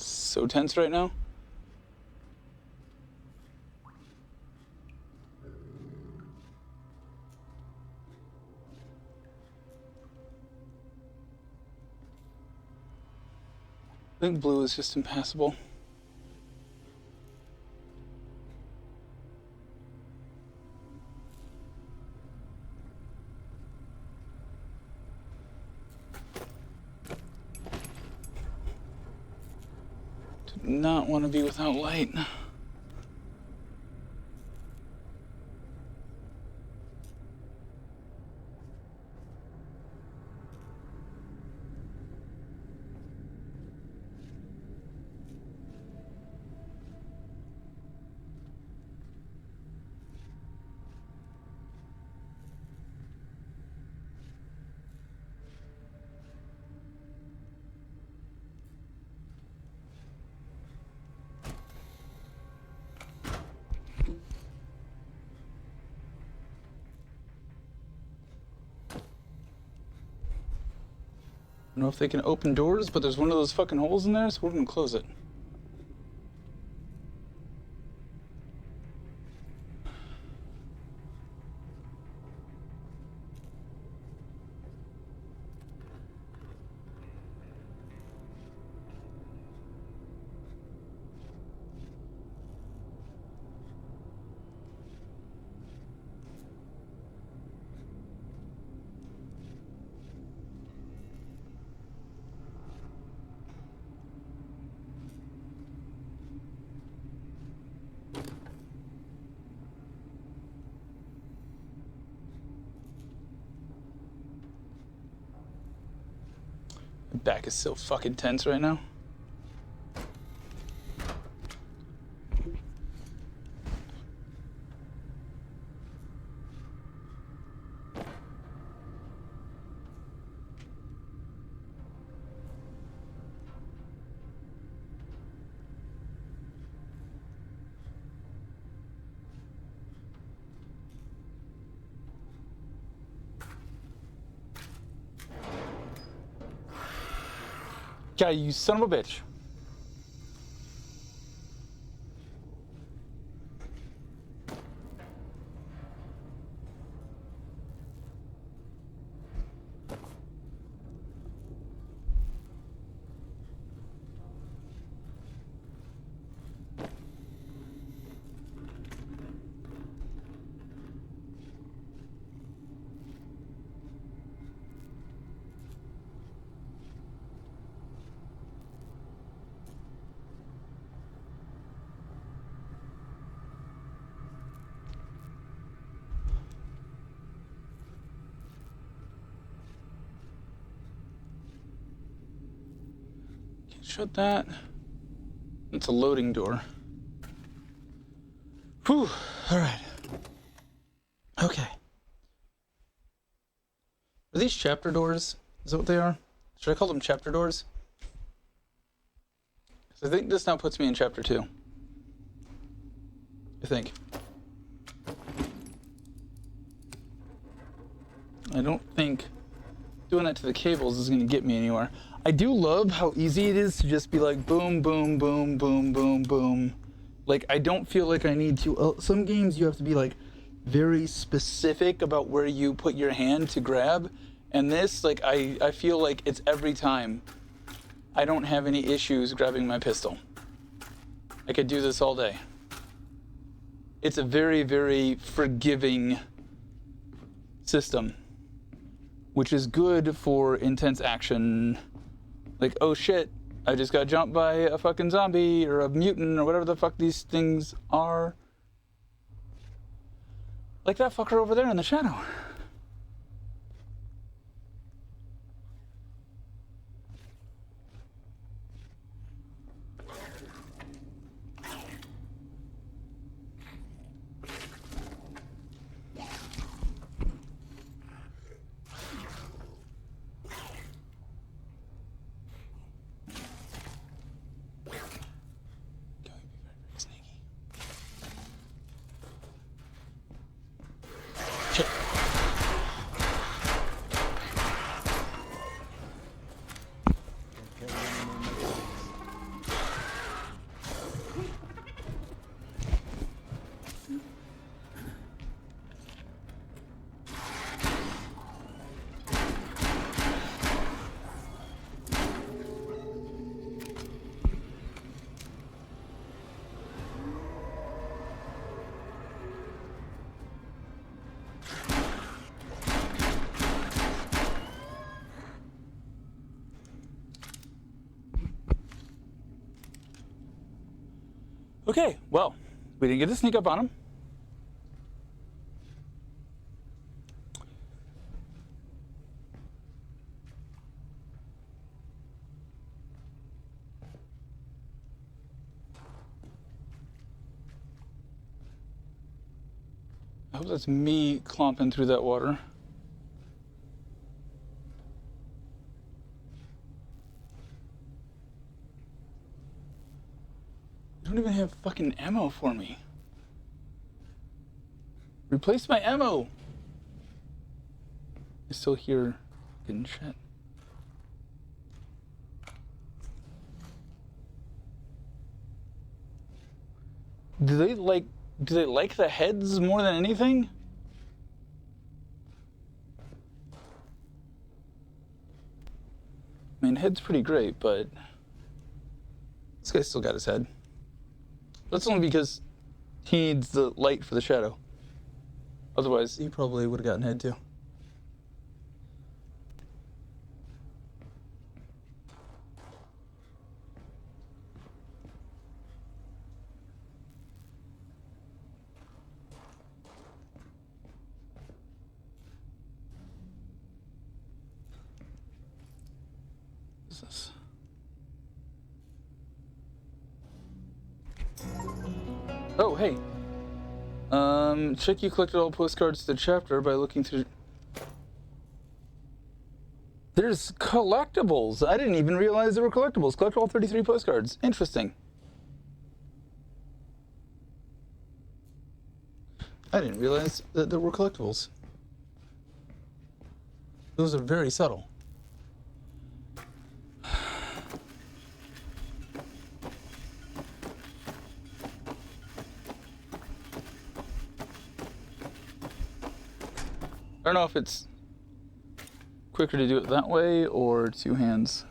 So tense right now. I think blue is just impassable. Do not want to be without light. don't know if they can open doors, but there's one of those fucking holes in there, so we're gonna close it. My back is so fucking tense right now. Yeah, you son of a bitch. Shut that. It's a loading door. Whew. All right. Okay. Are these chapter doors? Is that what they are? Should I call them chapter doors? 'Cause I think this now puts me in chapter 2. I think. I don't think doing that to the cables is going to get me anywhere. I do love how easy it is to just be like boom, boom, boom, boom, boom, boom. Like, I don't feel like I need to. Some games you have to be like very specific about where you put your hand to grab. And this, like, I feel like it's every time. I don't have any issues grabbing my pistol. I could do this all day. It's a very, very forgiving system, which is good for intense action. Like, oh shit, I just got jumped by a fucking zombie or a mutant or whatever the fuck these things are. Like that fucker over there in the shadow. Okay, well, we didn't get to sneak up on him. I hope that's me clomping through that water. You don't even have fucking ammo for me. Replace my ammo! I still hear fucking shit. do they like the heads more than anything? I mean, head's pretty great, but this guy still got his head. That's only because he needs the light for the shadow. Otherwise, he probably would have gotten head too. What's this? Oh, hey. Check you collected all postcards to the chapter by looking through... There's collectibles. I didn't even realize there were collectibles. Collect all 33 postcards. Interesting. I didn't realize that there were collectibles. Those are very subtle. I don't know if it's quicker to do it that way or two hands.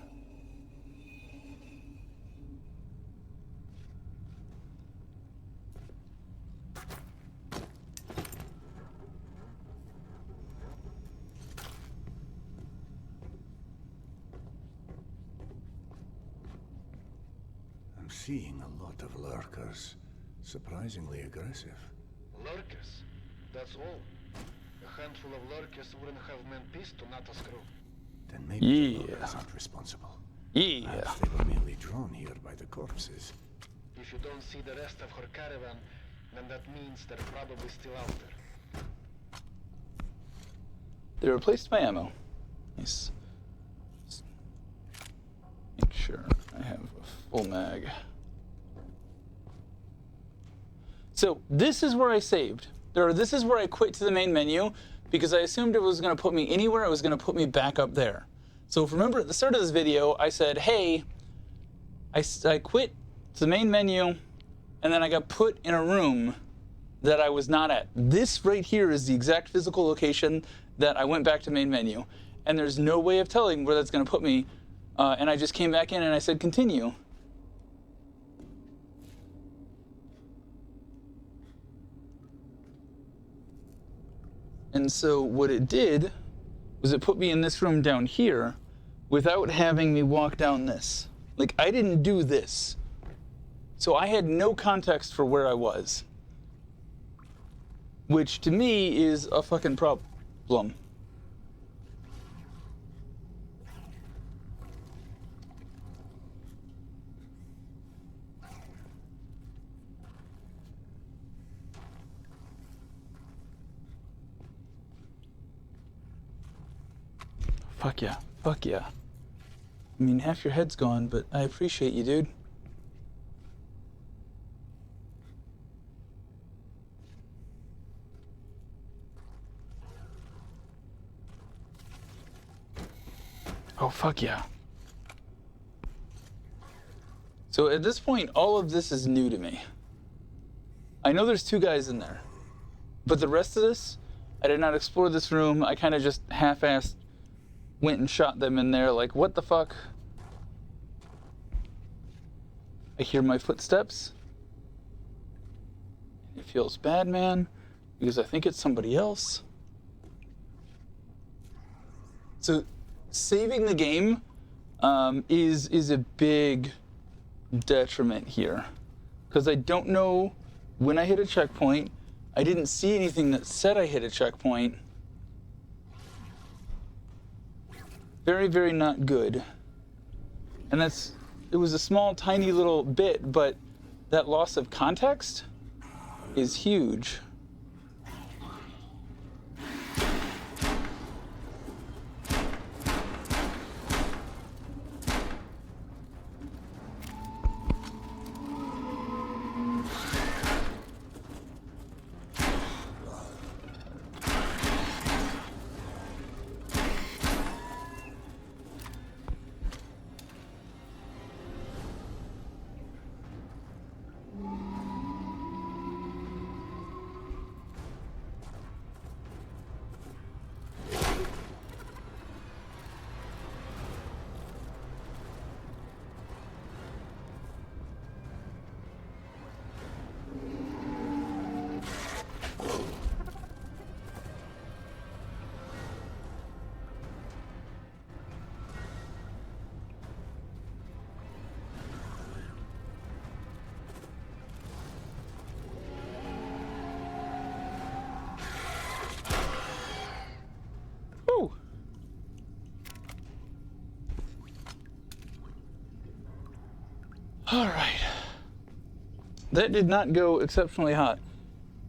I'm seeing a lot of lurkers. Surprisingly aggressive. Lurkers? That's all. A handful of lurkers wouldn't have meant peace to Natas crew. Then maybe the lurkers aren't responsible. Yeah. Perhaps they were merely drawn here by the corpses. If you don't see the rest of her caravan, then that means they're probably still out there. They replaced my ammo. Nice. Make sure I have a full mag. So this is where I saved. This is where I quit to the main menu because I assumed it was going to put me anywhere. It was going to put me back up there. So if remember at the start of this video, I said, hey, I quit to the main menu and then I got put in a room that I was not at. This right here is the exact physical location that I went back to main menu. And there's no way of telling where that's going to put me. And I just came back in and I said, continue. And so what it did was it put me in this room down here without having me walk down this. Like, I didn't do this. So I had no context for where I was. Which to me is a fucking problem. Fuck yeah. Fuck yeah. I mean, half your head's gone, but I appreciate you, dude. Oh, fuck yeah. So at this point, all of this is new to me. I know there's two guys in there, but the rest of this, I did not explore this room. I kind of just half-assed went and shot them in there, like, what the fuck? I hear my footsteps. It feels bad, man, because I think it's somebody else. So, saving the game is a big detriment here, because I don't know when I hit a checkpoint. I didn't see anything that said I hit a checkpoint. Very, very not good. And it was a small, tiny little bit, but that loss of context is huge. That did not go exceptionally hot.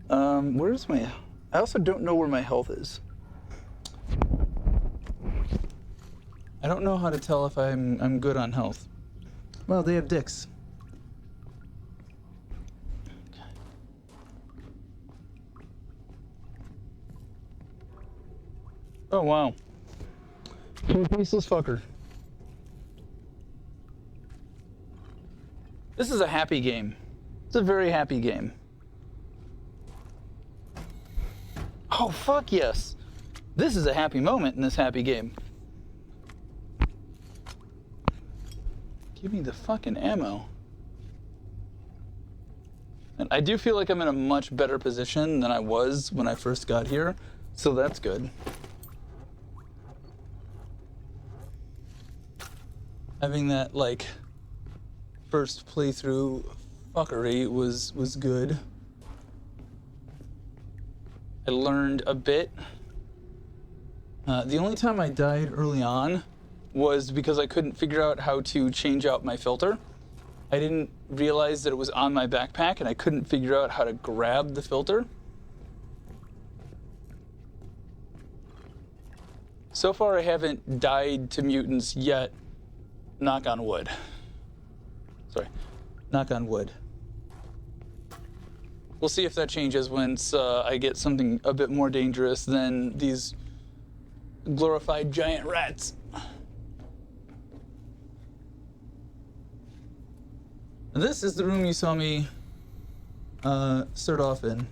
Where's my... I also don't know where my health is. I don't know how to tell if I'm good on health. Well, they have dicks. Okay. Oh, wow. Poor faceless fucker. This is a happy game. It's a very happy game. Oh, fuck yes. This is a happy moment in this happy game. Give me the fucking ammo. And I do feel like I'm in a much better position than I was when I first got here, so that's good. Having that, like, first playthrough fuckery was good. I learned a bit. The only time I died early on was because I couldn't figure out how to change out my filter. I didn't realize that it was on my backpack and I couldn't figure out how to grab the filter. So far I haven't died to mutants yet. Knock on wood. Sorry, knock on wood. We'll see if that changes once I get something a bit more dangerous than these glorified giant rats. This is the room you saw me start off in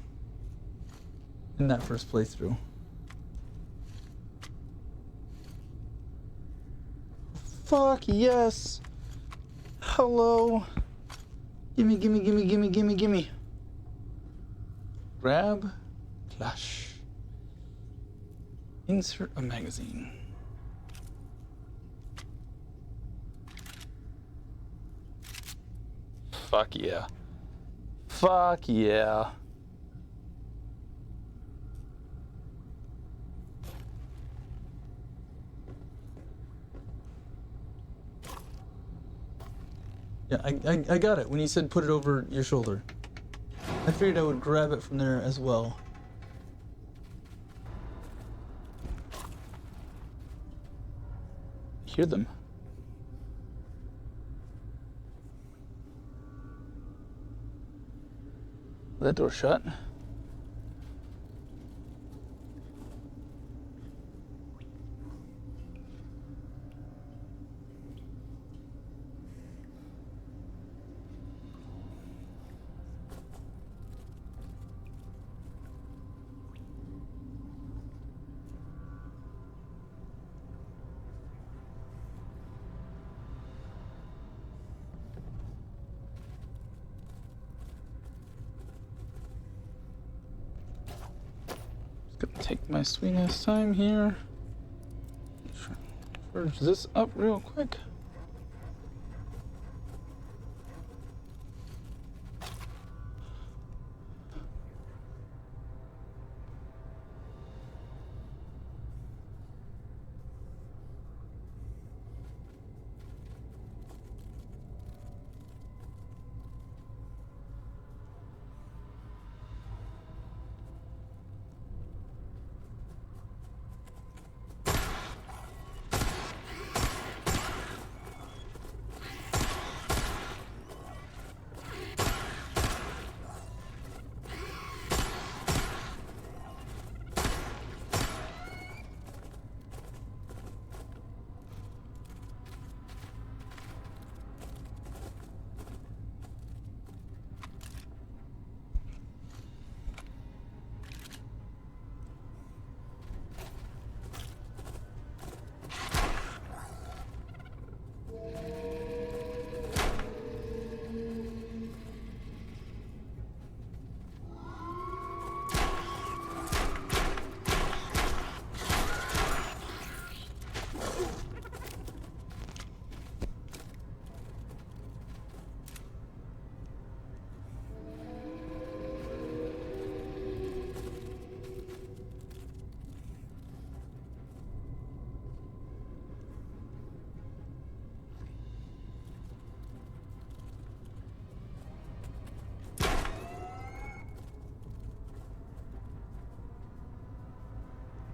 that first playthrough. Fuck yes! Hello! Gimme, gimme, gimme, gimme, gimme, gimme. Grab, clash. Insert a magazine. Fuck yeah. Fuck yeah. Yeah, I got it when you said put it over your shoulder. I figured I would grab it from there as well. Hear them. That door shut. Gonna take my sweet ass time here. Charge this up real quick.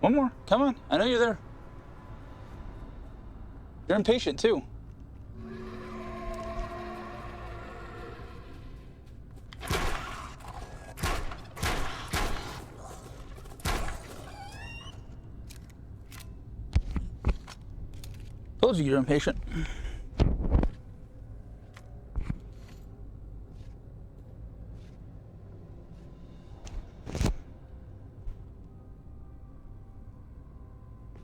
One more. Come on. I know you're there. You're impatient, too. Told you you're impatient.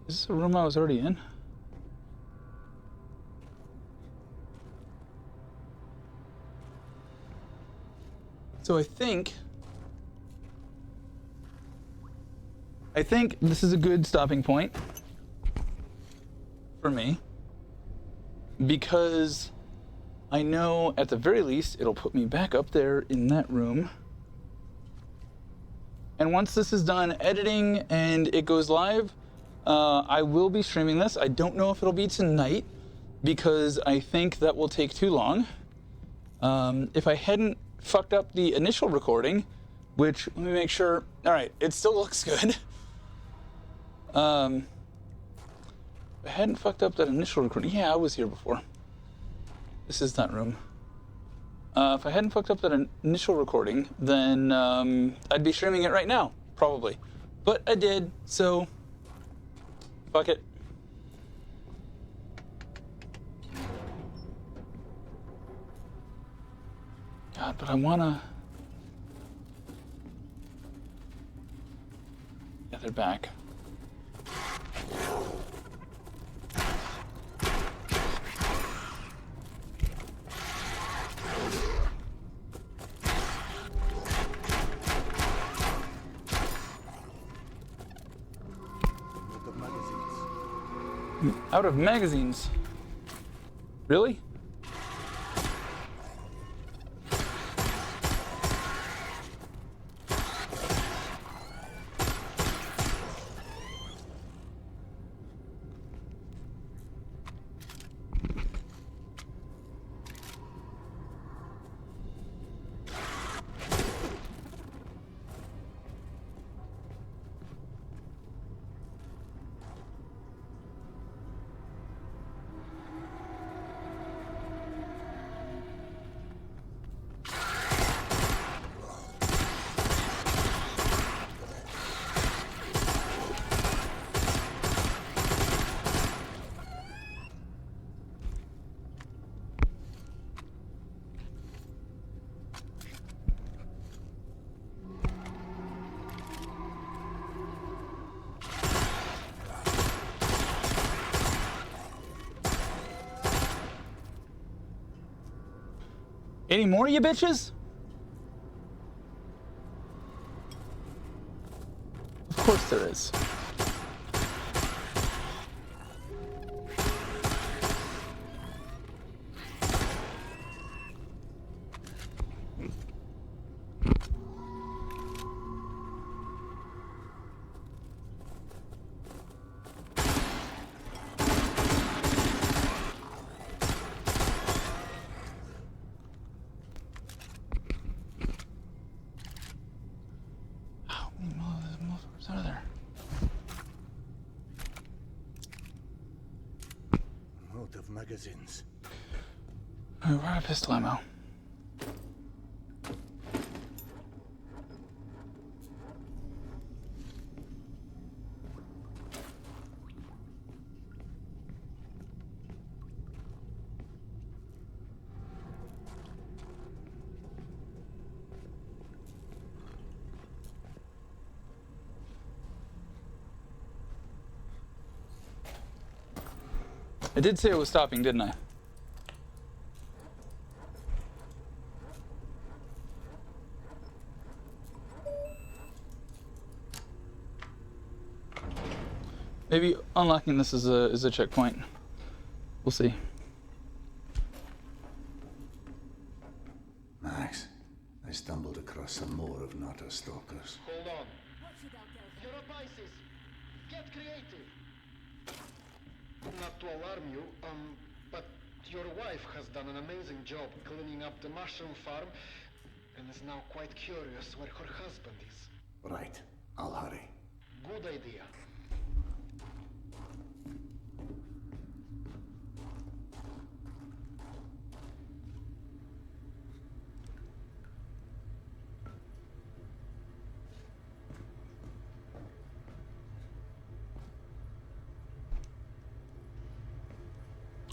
Is this a room I was already in? So I think this is a good stopping point for me, because I know at the very least it'll put me back up there in that room. And once this is done editing and it goes live, I will be streaming this. I don't know if it'll be tonight, because I think that will take too long. If I hadn't fucked up the initial recording, which, let me make sure. All right, it still looks good. If I hadn't fucked up that initial recording, yeah, I was here before. This is that room. If I hadn't fucked up that initial recording, then I'd be streaming it right now, probably. But I did, so fuck it. God, but I wanna... Yeah, they're back. Out of magazines. Really? Any more, you bitches? Of course there is. Out of there. Out of magazines. We're out of pistol ammo. I did say it was stopping, didn't I? Maybe unlocking this is a checkpoint. We'll see. Max, I stumbled across some more of Nato's stalkers. Hold on. Your advices. Get creative. Not to alarm you, but your wife has done an amazing job cleaning up the mushroom farm and is now quite curious where her husband is. Right, I'll hurry. Good idea.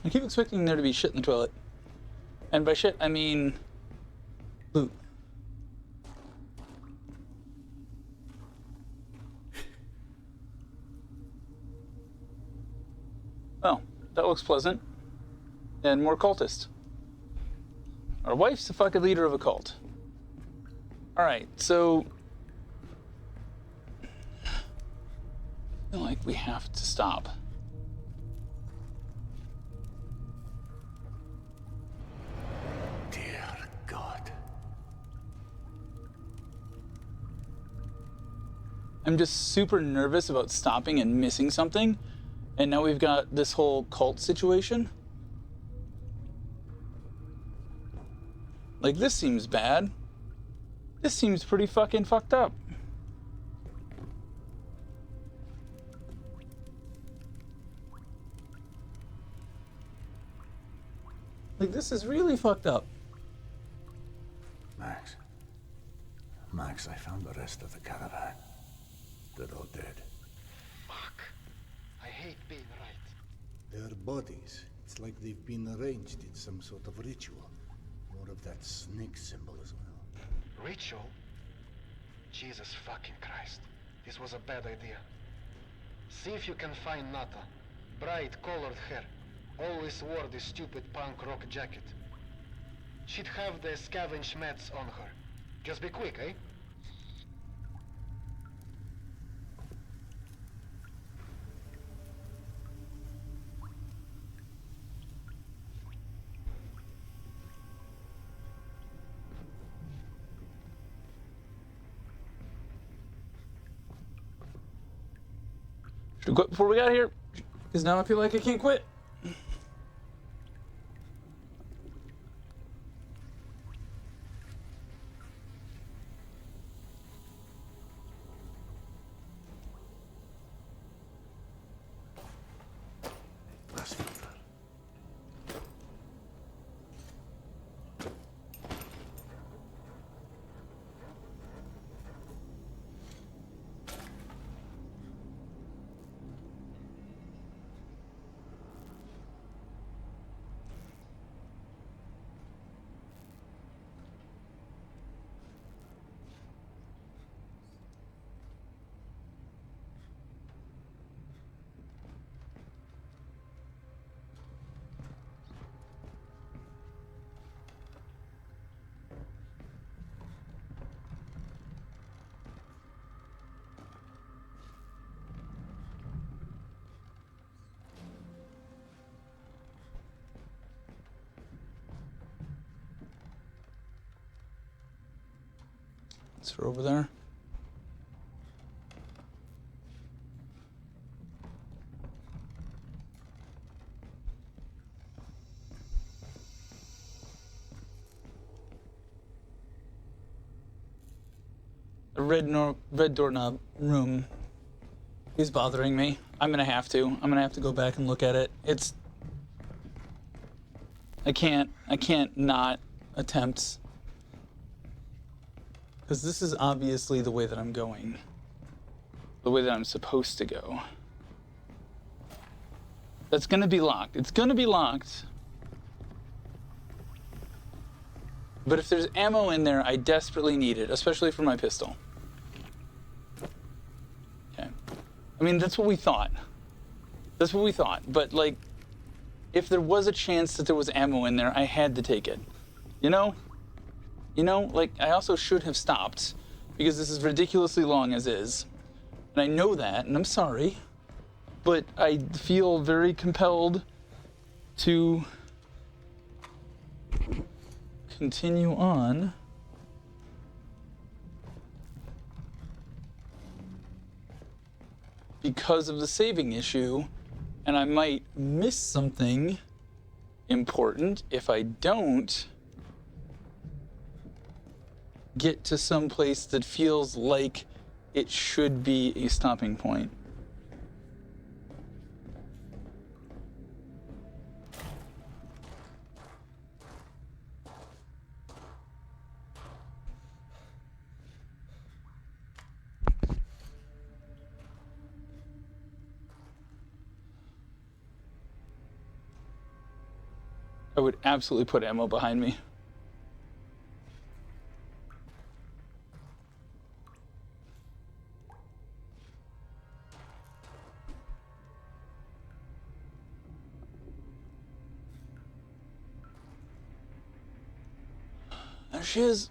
I keep expecting there to be shit in the toilet. And by shit, I mean loot. Oh, that looks pleasant. And more cultists. Our wife's the fucking leader of a cult. Alright, so I feel like we have to stop. Dear God. I'm just super nervous about stopping and missing something. And now we've got this whole cult situation. Like, this seems bad. This seems pretty fucking fucked up. Like, this is really fucked up. Max. Max, I found the rest of the caravan. They're all dead. Fuck. I hate being right. Their bodies, it's like they've been arranged in some sort of ritual. More of that snake symbol as well. Ritual? Jesus fucking Christ. This was a bad idea. See if you can find Nata. Bright colored hair. Always wore this stupid punk rock jacket. She'd have the scavenge meds on her. Just be quick, eh? Should we quit before we got here? Because now I feel like I can't quit. Glass filter. It's over there. The red doorknob room is bothering me. I'm gonna have to go back and look at it. I can't not attempt. Because this is obviously the way that I'm going. The way that I'm supposed to go. That's gonna be locked. It's gonna be locked. But if there's ammo in there, I desperately need it, especially for my pistol. Okay. I mean, that's what we thought. That's what we thought. But, like, if there was a chance that there was ammo in there, I had to take it. You know? You know, like, I also should have stopped, because this is ridiculously long as is. And I know that, and I'm sorry, but I feel very compelled to continue on. Because of the saving issue, and I might miss something important if I don't get to some place that feels like it should be a stopping point. I would absolutely put ammo behind me. There she is.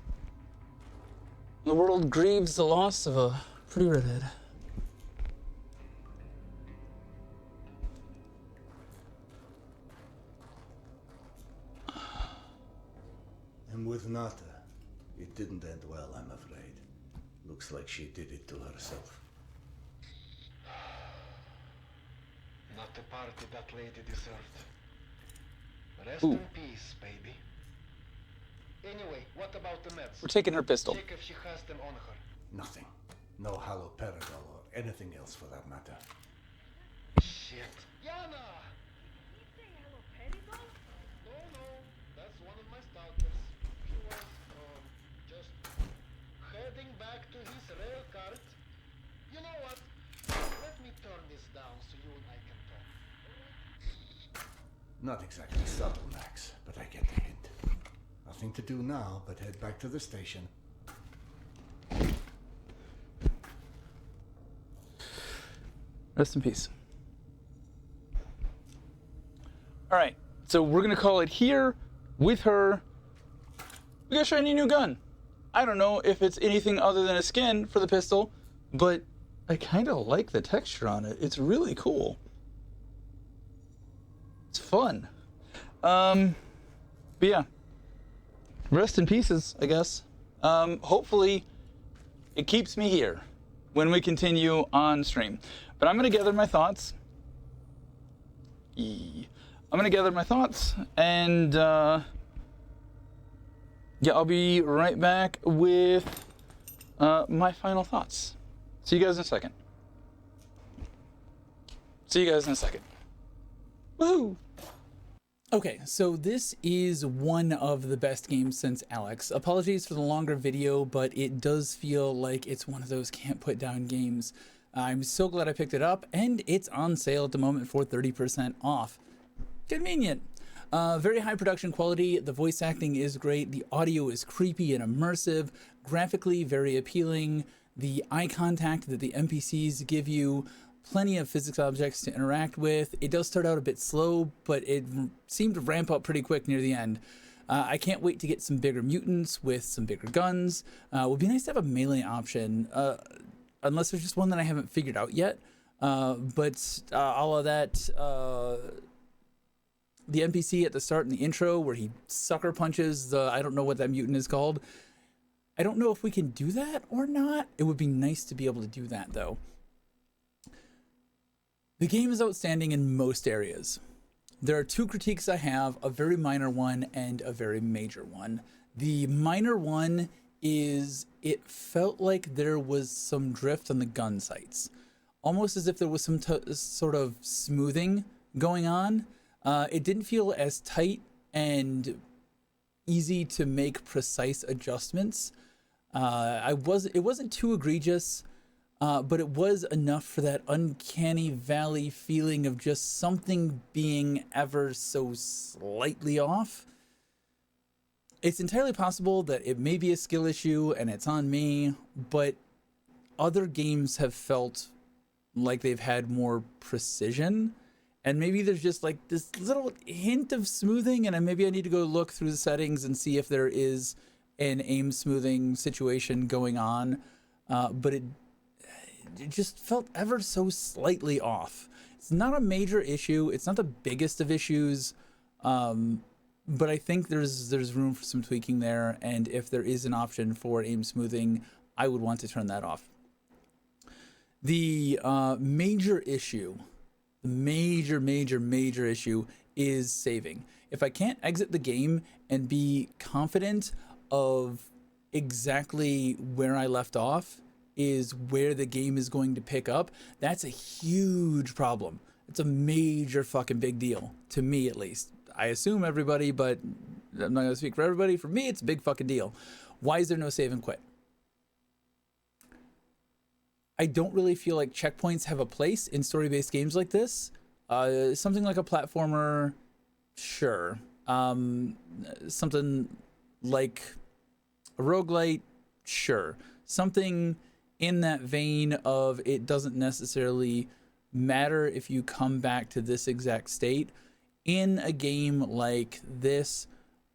The world grieves the loss of a pretty redhead. And with Nata, it didn't end well, I'm afraid. Looks like she did it to herself. Not the party that lady deserved. Rest Ooh. in peace, baby. Anyway, what about the meds? We're taking her pistol. Check if she has them on her. Nothing. No haloperidol or anything else for that matter. Shit. Yana! No, that's one of my stalkers. He was, just heading back to his rail cart. You know what? Let me turn this down so you and I can talk. Not exactly subtle, Max, but I get the hint. Nothing to do now but head back to the station. Rest in peace. All right, so we're gonna call it here with her. We got a shiny new gun. I don't know if it's anything other than a skin for the pistol, but I kind of like the texture on it. It's really cool. It's fun. But yeah, rest in pieces, I guess. Hopefully it keeps me here when we continue on stream. But I'm gonna gather my thoughts. I'm gonna gather my thoughts, and yeah, I'll be right back with my final thoughts. See you guys in a second. Woohoo! Okay, so this is one of the best games since Alex. Apologies for the longer video, but it does feel like it's one of those can't put down games. I'm so glad I picked it up, and it's on sale at the moment for 30% off. Convenient. Very high production quality. The voice acting is great. The audio is creepy and immersive. Graphically, very appealing. The eye contact that the NPCs give you. Plenty of physics objects to interact with. It does start out a bit slow, but it seemed to ramp up pretty quick near the end. I can't wait to get some bigger mutants with some bigger guns. Would be nice to have a melee option, unless there's just one that I haven't figured out yet. But all of that, the NPC at the start in the intro where he sucker punches the, I don't know what that mutant is called. I don't know if we can do that or not. It would be nice to be able to do that though. The game is outstanding in most areas. There are two critiques I have, a very minor one and a very major one. The minor one is it felt like there was some drift on the gun sights. Almost as if there was some sort of smoothing going on. It didn't feel as tight and easy to make precise adjustments. It wasn't too egregious. But it was enough for that uncanny valley feeling of just something being ever so slightly off. It's entirely possible that it may be a skill issue and it's on me, but other games have felt like they've had more precision, and maybe there's just like this little hint of smoothing, and maybe I need to go look through the settings and see if there is an aim smoothing situation going on, but it just felt ever so slightly off. It's not a major issue. It's not the biggest of issues, but I think there's room for some tweaking there. And if there is an option for aim smoothing, I would want to turn that off. The major issue, the major issue is saving. If I can't exit the game and be confident of exactly where I left off, is where the game is going to pick up, that's a huge problem. It's a major fucking big deal, to me at least. I assume everybody, but I'm not gonna speak for everybody. For me, it's a big fucking deal. Why is there no save and quit? I don't really feel like checkpoints have a place in story-based games like this. Something like a platformer, sure. Something like a roguelite, sure. Something in that vein of it doesn't necessarily matter if you come back to this exact state. In a game like this,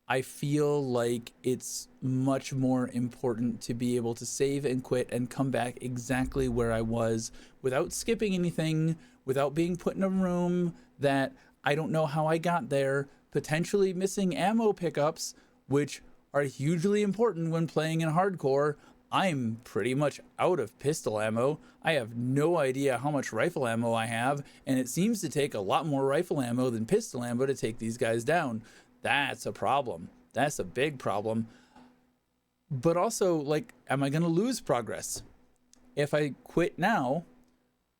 I feel like it's much more important to be able to save and quit and come back exactly where I was without skipping anything, without being put in a room that I don't know how I got there, potentially missing ammo pickups, which are hugely important when playing in hardcore. I'm pretty much out of pistol ammo. I have no idea how much rifle ammo I have, and it seems to take a lot more rifle ammo than pistol ammo to take these guys down. That's a problem. That's a big problem. But also, like, am I going to lose progress? If I quit now,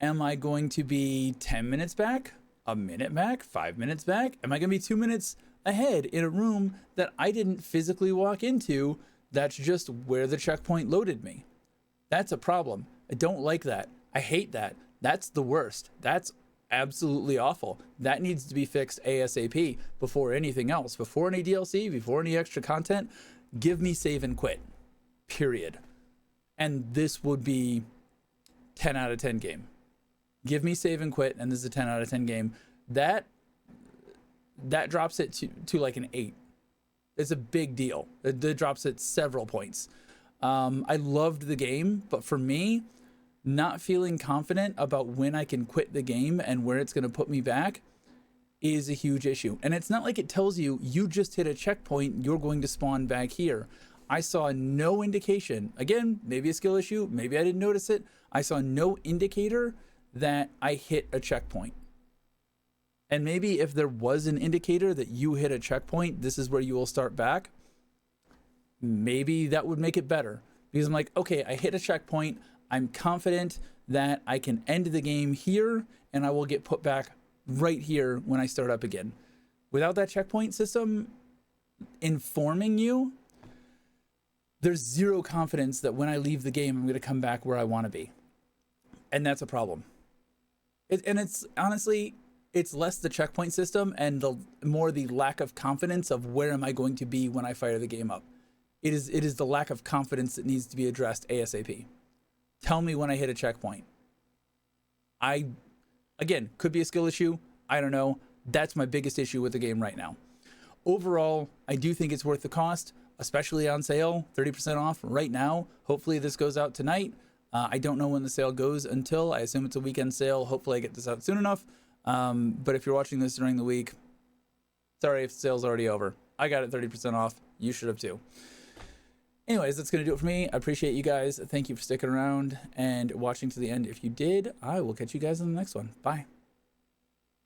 am I going to be 10 minutes back, a minute back, 5 minutes back? Am I going to be 2 minutes ahead in a room that I didn't physically walk into? That's just where the checkpoint loaded me. That's a problem. I don't like that. I hate that. That's the worst. That's absolutely awful. That needs to be fixed ASAP before anything else, before any DLC, before any extra content. Give me save and quit, period. And this would be 10 out of 10 game. Give me save and quit, and this is a 10 out of 10 game. That drops it to like an 8. It's a big deal. It drops it several points. I loved the game, but for me, not feeling confident about when I can quit the game and where it's going to put me back is a huge issue. And it's not like it tells you, you just hit a checkpoint, you're going to spawn back here. I saw no indication. Again, maybe a skill issue, maybe I didn't notice it. I saw no indicator that I hit a checkpoint. And maybe if there was an indicator that you hit a checkpoint, this is where you will start back, maybe that would make it better. Because I'm like, okay, I hit a checkpoint. I'm confident that I can end the game here and I will get put back right here when I start up again. Without that checkpoint system informing you, there's zero confidence that when I leave the game, I'm going to come back where I want to be. And that's a problem. And it's honestly, it's less the checkpoint system and more the lack of confidence of where am I going to be when I fire the game up. It is the lack of confidence that needs to be addressed ASAP. Tell me when I hit a checkpoint. Again, could be a skill issue. I don't know. That's my biggest issue with the game right now. Overall, I do think it's worth the cost, especially on sale, 30% off right now. Hopefully this goes out tonight. I don't know when the sale goes until. I assume it's a weekend sale. Hopefully I get this out soon enough. But if you're watching this during the week, sorry if the sale's already over. I got it 30% off. You should have too. Anyways, that's going to do it for me. I appreciate you guys. Thank you for sticking around and watching to the end. If you did, I will catch you guys in the next one. Bye.